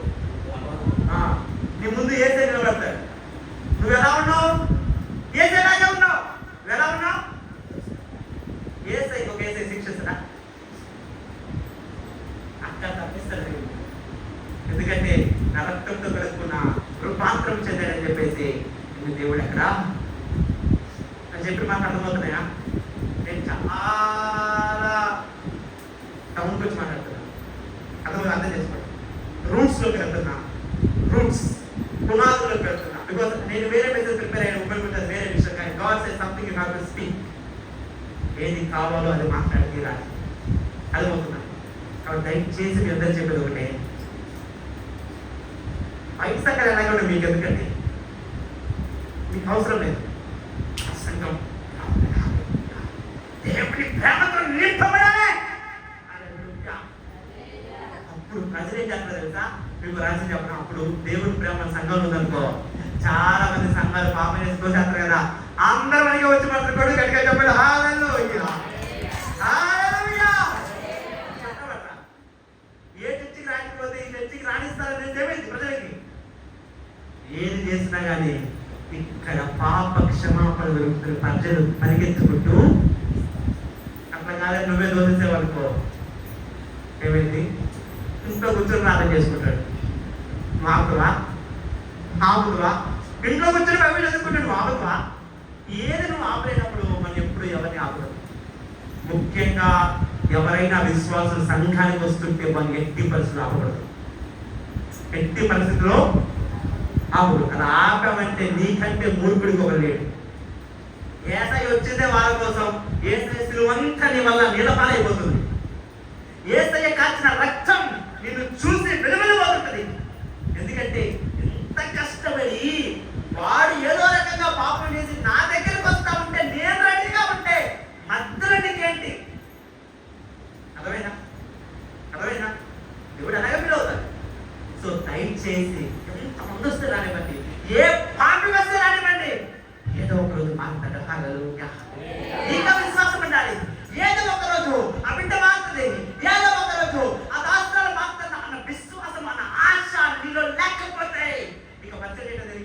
నీ ముందు ఏసై నిలబడతాడు. నువ్వు ఎలా ఉన్నావు? ఏసైలాగే ఉన్నావు. నువ్వు ఎలా ఉన్నావు? ఏసై ఒక ఏసై శిక్షిస్తాడా? అక్కడ తప్పిస్తాడు. ఎందుకంటే నా రక్తంతో కలుపుకున్న రూపాంతరం చెందాడని చెప్పేసి నువ్వు దేవుడు ఎక్కడ అని చెప్పి మాకు అర్థమవుతున్నాయా? నేను చాలా టౌన్కి వచ్చి మాట్లాడుతున్నాను. అర్థం చేసుకోండి. రూట్స్లోకి వెళ్తున్నా, రూట్స్ పునాదులోకి వెళ్తున్నా. బికాస్ నేను వేరే మెసేజ్ ప్రిపేర్ అయ్యాను, ఉపయోగపడుతుంది వేరే విషయం. కానీ God says something you have to speak. ఏది కావాలో అది మాట్లాడి తీరాలి. అర్థమవుతున్నా? కాబట్టి దయచేసి మీ అందరూ చెప్పేది ఒకటే, బయట సంఘాలు ఎలాగే ఉండే మీకు ఎందుకండి? మీకు అవసరం లేదు. సంఘం దేవుని ప్రేమతో నింపబడాలి. అప్పుడు ప్రజలు ఏం చేస్తారు తెలుసా? మీకు రాసి చెప్పిన అప్పుడు దేవుని ప్రేమ సంఘంలో ఉందనుకో, చాలా మంది సంఘాలు పాపం చేసుకోసేస్తారు కదా, అందరూ మనకి వచ్చి మాట్లాడుకోండి, గట్టిగా చెప్పండి హల్లెలూయా హల్లెలూయా. ఏ చర్చికి రాకపోతే ఈ చర్చికి రాణిస్తారని ఏమైంది ప్రజలకి? ఏది చేసినా కానీ ఇక్కడ పాప క్షమాపణ దొరుకుతున్న ప్రజలు పరిగెత్తుకుంటూ అట్లా కాదని నువ్వే దోషించేవనుకో ఏమైంది? ఇంట్లో కూర్చొని ప్రార్థన చేసుకుంటాడు. మాపురా ఆపుదువా? ఇంట్లో కూర్చొని బైబిల్ చదువుకుంటాడు. ఆపుదువా? ఏది నువ్వు ఆపలేనప్పుడు మనం ఎప్పుడు ఎవరిని ఆపదు. ముఖ్యంగా ఎవరైనా విశ్వాసం సంఘానికి వస్తుంటే మనం ఎట్టి పరిస్థితులు ఆపకూడదు. ఎట్టి పరిస్థితుల్లో ఆపడు. అది ఆపమంటే నీకంటే మూర్ఖుడికి ఒకరు లేడు. ఏసై వచ్చిందే వాళ్ళ కోసం. ఏసై సిలువంతా నీ వల్ల నీలపాలైపోతుంది. ఏసయ్య కాచిన రక్తం నిన్ను చూసి వెలువెలబోతుంటది. ఎందుకంటే ఎంత కష్టపడి వాడు ఏదో రకంగా పాపం చేసి నా దగ్గరికి వస్తా ఉంటే నేను రెడీగా ఉంటే మధ్యలో నీకేంటి? అర్థమైనా? అర్థమైనా? దేవుడు అలాగే ఫీల్ అవుతాడు. సో దయచేసి ఎంత మంది వస్తే రానివ్వండి, ఏ పాపి వస్తే రానివ్వండి, ఏదో ఒక రోజు మాట్లాడు. హల్లెలూయా. ఇంకా విశ్వాసం ఉండాలి. ఏదో ఒక రోజు ఆ బిడ్డ మారుతుంది. ఏదో ఒక రోజు ఆ దాస్త్రాలు మారుతున్నా అన్న విశ్వాసం, అన్న ఆశ నీలో లేకపోతే ఇక పరిస్థితి ఏంటది?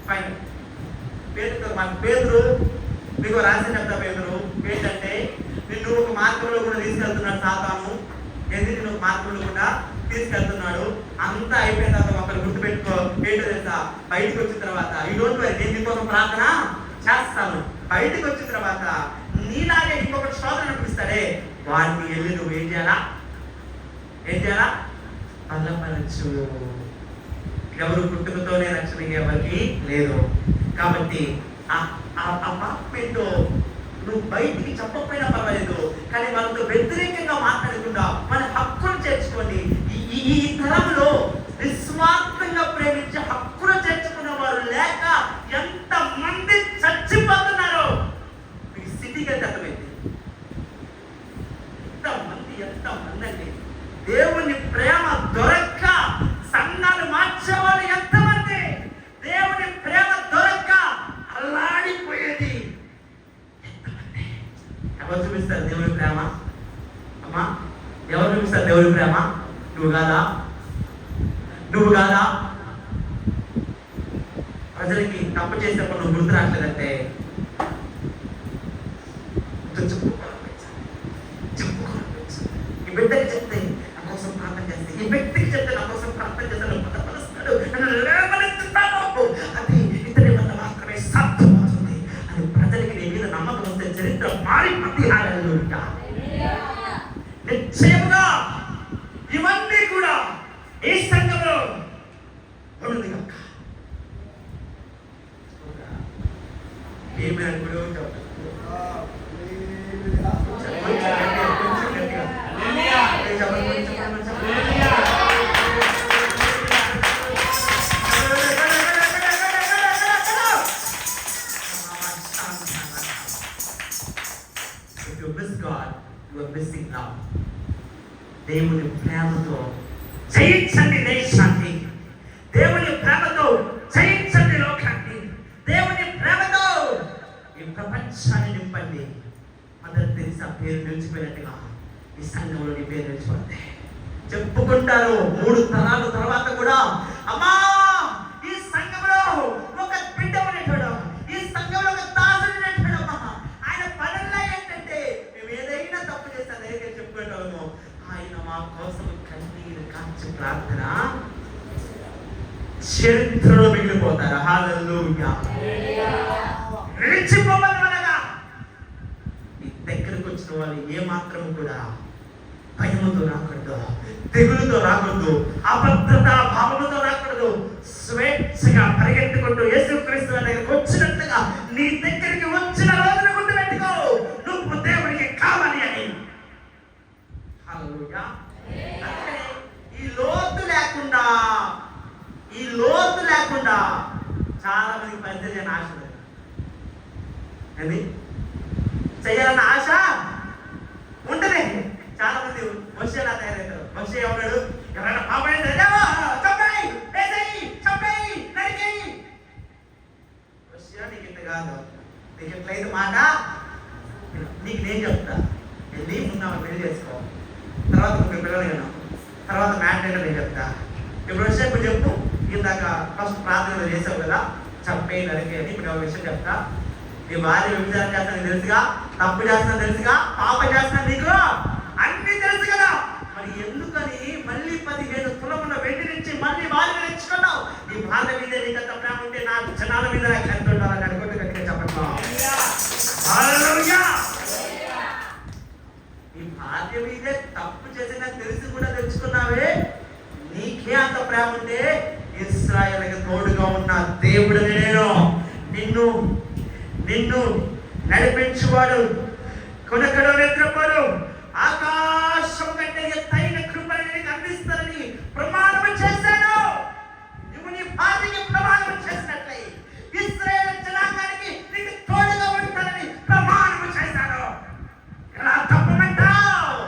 ఫైనల్ పేతురు మీకు రాసిన పేతురు ఏంటంటే, నిన్ను ఒక మార్గంలో కూడా తీసుకెళ్తున్నాడు సాతాను. ఎందుకు నిన్ను ఒక మార్గంలో కూడా తీసుకెళ్తున్నాడు? అంతా అయిపోయిన తర్వాత ఒకరు గుర్తుపెట్టుకో, ఏంటో తెలుసా? బయటకు వచ్చిన తర్వాత ఈ డోంట్ వరీ, నేను నీకోసం ప్రార్థన చేస్తాను. బయటకు వచ్చిన తర్వాత నీలాగే ఇంకొకటి శోధన అనిపిస్తాడే, వాడిని వెళ్ళి నువ్వు ఏం చేయాలా? ఏం చేయాలా? బలపరచు. ఎవరు పుట్టుకతోనే రక్షణ ఎవరికి లేదు. కాబట్టి ఆ పాపేంటో నువ్వు బయటికి చెప్పకపోయినా పర్వాలేదు, కానీ వాళ్ళతో వ్యతిరేకంగా మాట్లాడకుండా మన హక్కును చేర్చుకోండి. ఈ తరంలో నిస్వార్థంగా ప్రేమించి హక్కును చేర్చుకున్న వారు లేక ఎంత మంది చచ్చిపోతున్నారు. మీకు సిటీకి వెళ్తే అర్థమైంది ఎంతమంది అండి. దేవుని ప్రేమ దొరక్క సంఘాలు మార్చేవాళ్ళు ఎంతమంది. దేవుని ప్రేమ దొరక్క అల్లాడిపోయేది ఎంతమంది. ఎవరు చూపిస్తారు దేవుని ప్రేమ? అమ్మా, ఎవరు చూపిస్తారు దేవుని ప్రేమ? నువ్వు కాదా? ప్రజలకి తప్పు చేసినప్పుడు నువ్వు గుర్తు రావట్లేదంటే ఈ బిడ్డకి చెప్తే నా కోసం ప్రార్థన చేస్తే, ఈ వ్యక్తికి చెప్తే నా కోసం ప్రార్థన చేస్తాను, బలపరుస్తాడు, నన్ను లేవనెత్తుతాడు, అది ఇతని వల్ల మాత్రమే సాధ్యమవుతుంది అని ప్రజలకి నీ మీద నమ్మకం వస్తే చరిత్ర మారిపోతుంది. హల్లెలూయా. నిశ్చయముగా ఇవన్నీ కూడా ఈ సంఘంలో ఉన్నది కనుక ఏమైనా కూడా దేవుని ప్రేమతో జయించండి దేశాన్ని, దేవుని ప్రేమతో జయించండి లోకాన్ని, దేవుని ప్రేమతో ఈ ప్రపంచాన్ని నింపండి. మదర్ తెరిసా పేరు నిలిచిపోయినట్టుగా ఈ సంఘంలో నీ పేరు నిలిచిపోతే చెప్పుకుంటారు 3 తరాల తర్వాత కూడా, అమ్మా ఈ సంఘంలో ఒక బిడ్డ ఉండేటాడు, ఈ సంఘంలో ఒక దాసుడు ఉండేటాడు. ఆయన పనుల్లో ఏంటంటే మేము ఏదైనా తప్పు చేస్తే దగ్గర చెప్పుకుంటాము, ఆయన మా కోసం కన్నీరు కాచి ప్రార్థన చరిత్రలో మిగిలిపోతారు. హల్లెలూయా. నిలిచిపోవలనగా నీ దగ్గరకు వచ్చిన వాళ్ళు ఏ మాత్రం కూడా భయముతో రాకూడదు, తెగులుతో రాకూడదు, అభద్రత భావముతో రాకూడదు. స్వేచ్ఛగా పరిగెత్తుకుంటూ యేసుక్రీస్తు దగ్గరికి వచ్చినట్టుగా నీ దగ్గరికి వచ్చిన రోజున గుర్తుపెట్టుకో, నువ్వు దేవుడికి కావాలి అని. హల్లెలూయా. అంటే ఈ లోతు లేకుండా చాలా మంది పరిచయం చేయని ఆశ చేయాలన్న ఆశ ఉంటుంది. చాలా మంది వచ్చేలా తయారవుతారు. వచ్చే ఎవడాడు ఎవరైనా పాపడి నీకు ఇంత కాదు, నీకు ఎట్లయితే మాట నీకు నేను చెప్తా, వెళ్ళి ముందు పెళ్లి చేసుకో, తర్వాత నువ్వు పిల్లలు విన్నావు, తర్వాత మ్యాటర్ నేను చెప్తా. ఇప్పుడు వచ్చే ఇప్పుడు చెప్పు, ఇందాక ఫస్ట్ ప్రార్థన చేసావు కదా, చంపే నరికే అని ఇప్పుడు ఒక విషయం చెప్తా. నీ భార్య వ్యభిచారం చేస్తాను తెలుసుగా, తప్పు చేస్తున్నా తెలుసుగా, పాపం చేస్తున్నా నీకు అన్ని తెలుసు కదా, మరి ఎందుకని మళ్ళీ 15 తులముల వెండి నుంచి మళ్ళీ భార్య తెచ్చుకున్నావు? నీ భార్య మీద నీకంత ప్రేమ ఉంటే నా జనాల మీద ఎంత ఉండాలని అనుకుంటూ గట్టిగా చెప్పండి. నీ భార్య మీదే తప్పు చేసిన తెలిసి కూడా తెచ్చుకున్నావే, నీకే అంత ప్రేమ ఉంటే ఇశ్రాయేలుకి తోడుగా ఉన్న దేవుడు నేను, నిన్ను నడిపించువాడు, కొనకడో నిద్రపోడు, ఆకాశం కంటే ఎత్తైన కృపను నీకు అందిస్తానని ప్రమాణం చేశాను. నువ్వు నీ భార్యకి ప్రమాణం చేసినట్లయి ఇశ్రాయేలు జనాంగానికి నీకు తోడుగా ఉంటానని ప్రమాణం చేశాను. ఎలా తప్పమంటావు?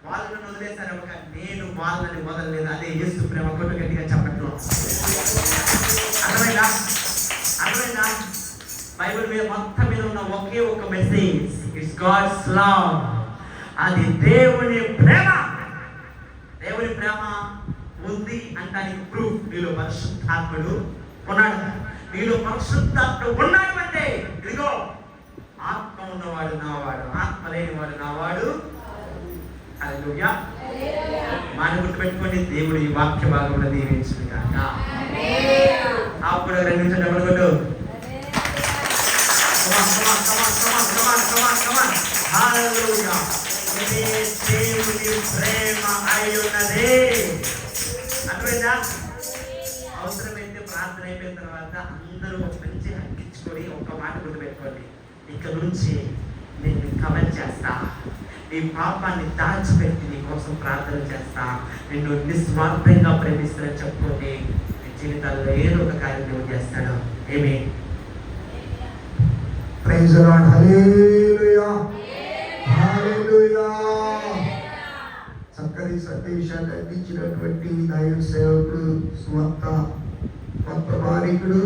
వాళ్ళని వదిలేశాను ఒక, నేను వాళ్ళని వదలలేదు. అదే యేసు ప్రేమ. కొట్టు గట్టిగా చెప్పట్లు. అర్థమైందా? బైబిల్ మీద మొత్తం మీద ఉన్న ఒకే ఒక మెసేజ్, ఇట్స్ గాడ్స్ లవ్. అది దేవుని ప్రేమ. దేవుని ప్రేమ ఉంది అంటానికి ప్రూఫ్ నీలో పరిశుద్ధాత్ముడు ఉన్నాడు. నీలో పరిశుద్ధాత్ముడు ఉన్నాడు అంటే ఇదిగో, ఆత్మ ఉన్నవాడు నావాడు, ఆత్మ లేనివాడు నావాడు. హల్లెలూయా. మాట గుర్తుపెట్టుకోండి, దేవుడు ఈ వాక్య భాగంలో దీవించును గాక. అప్పుడు 2 నిమిషాలు డబ్బులు కొట్టు. హల్లెలూయా. ఇది దేవుని ప్రేమ అయ్యున్నది. అర్థమైందా? అవసరమైతే ప్రార్థన అయిపోయిన తర్వాత అందరూ మంచి హక్కించుకొని ఒక్క మాట గుర్తుపెట్టుకోండి, ఇక నుంచి నేను కవర్ చేస్తా, నీ పాపాన్ని దాచిపెట్టి నీ కోసం ప్రార్థన చేస్తా, నిన్ను నిస్వార్థంగా ప్రేమిస్తున్నా చెప్పుకోండి. నీ జీవితాల్లో ఏదో ఒక కార్యం దేవుడు చేస్తాడు. ఏమి ప్రైజ్ ది లార్డ్. హల్లెలూయా హల్లెలూయా. చక్కని సందేశాన్ని అందించినటువంటి దైవ సేవకుడు సువార్త వర్తమానికుడు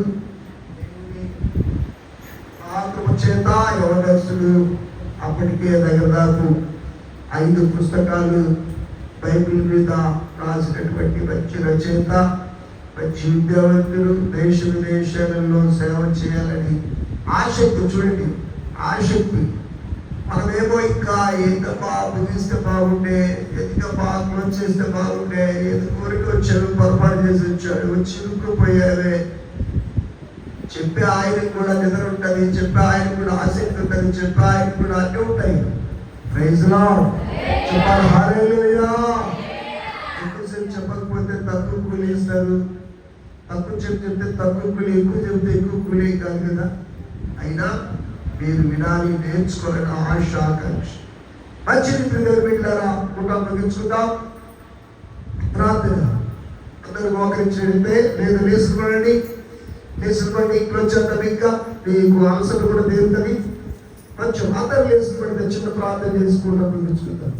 ఆత్మ చేత యవనస్తుడు అప్పటికే దాదాపు 5 పుస్తకాలు బైబిల్ మీద రాసినటువంటి మంచి రచయిత, మంచి విద్యావంతుడు, దేశ విదేశాలలో సేవ చేయాలని ఆసక్తి. చూడండి, ఆసక్తి. మనమేమో ఇంకా ఎంతగా ముగిస్తే బాగుండే, ఎందుకమ్మా క్లోజ్ చేస్తే బాగుండే, ఎందుకు ఊరికి వచ్చాడు, పొరపాటు చేసి వచ్చాడు, వచ్చి ఇరుక్కుపోయావే. చెప్పే ఆయనకు కూడా నిద్ర ఉంటుంది, చెప్పే ఆయనకు కూడా ఆసక్తి ఉంటుంది, చెప్పే ఆయనకు కూడా అన్నీ ఉంటాయి. Praise the Lord. చెప్పాలి హల్లెలూయా. ఎక్కువసేపు చెప్పకపోతే తక్కువ కూలి ఇస్తారు, తక్కువ చెప్తే తక్కువ కూలి, ఎక్కువ చెప్తే ఎక్కువ కూలి కాదు కదా. అయినా మీరు వినాలి, నేర్చుకోవాలని ఆశ, ఆకాంక్ష. మంచిది ప్రియుల బిడ్డలారా, కుటుంబం ముగించుకుందాం. ప్రార్థన. అందరూ మోకరించండి, లేదా లేచుకోండి, లేచుకోండి. ఇంట్లో వచ్చేద్దాం, ఇంకా మీకు అవసరం కూడా తీరుతుంది. కొంచెం అందరూ లేచుకోండి, చిన్న ప్రార్థన చేసుకుంటాం, ముగించుకుందాం.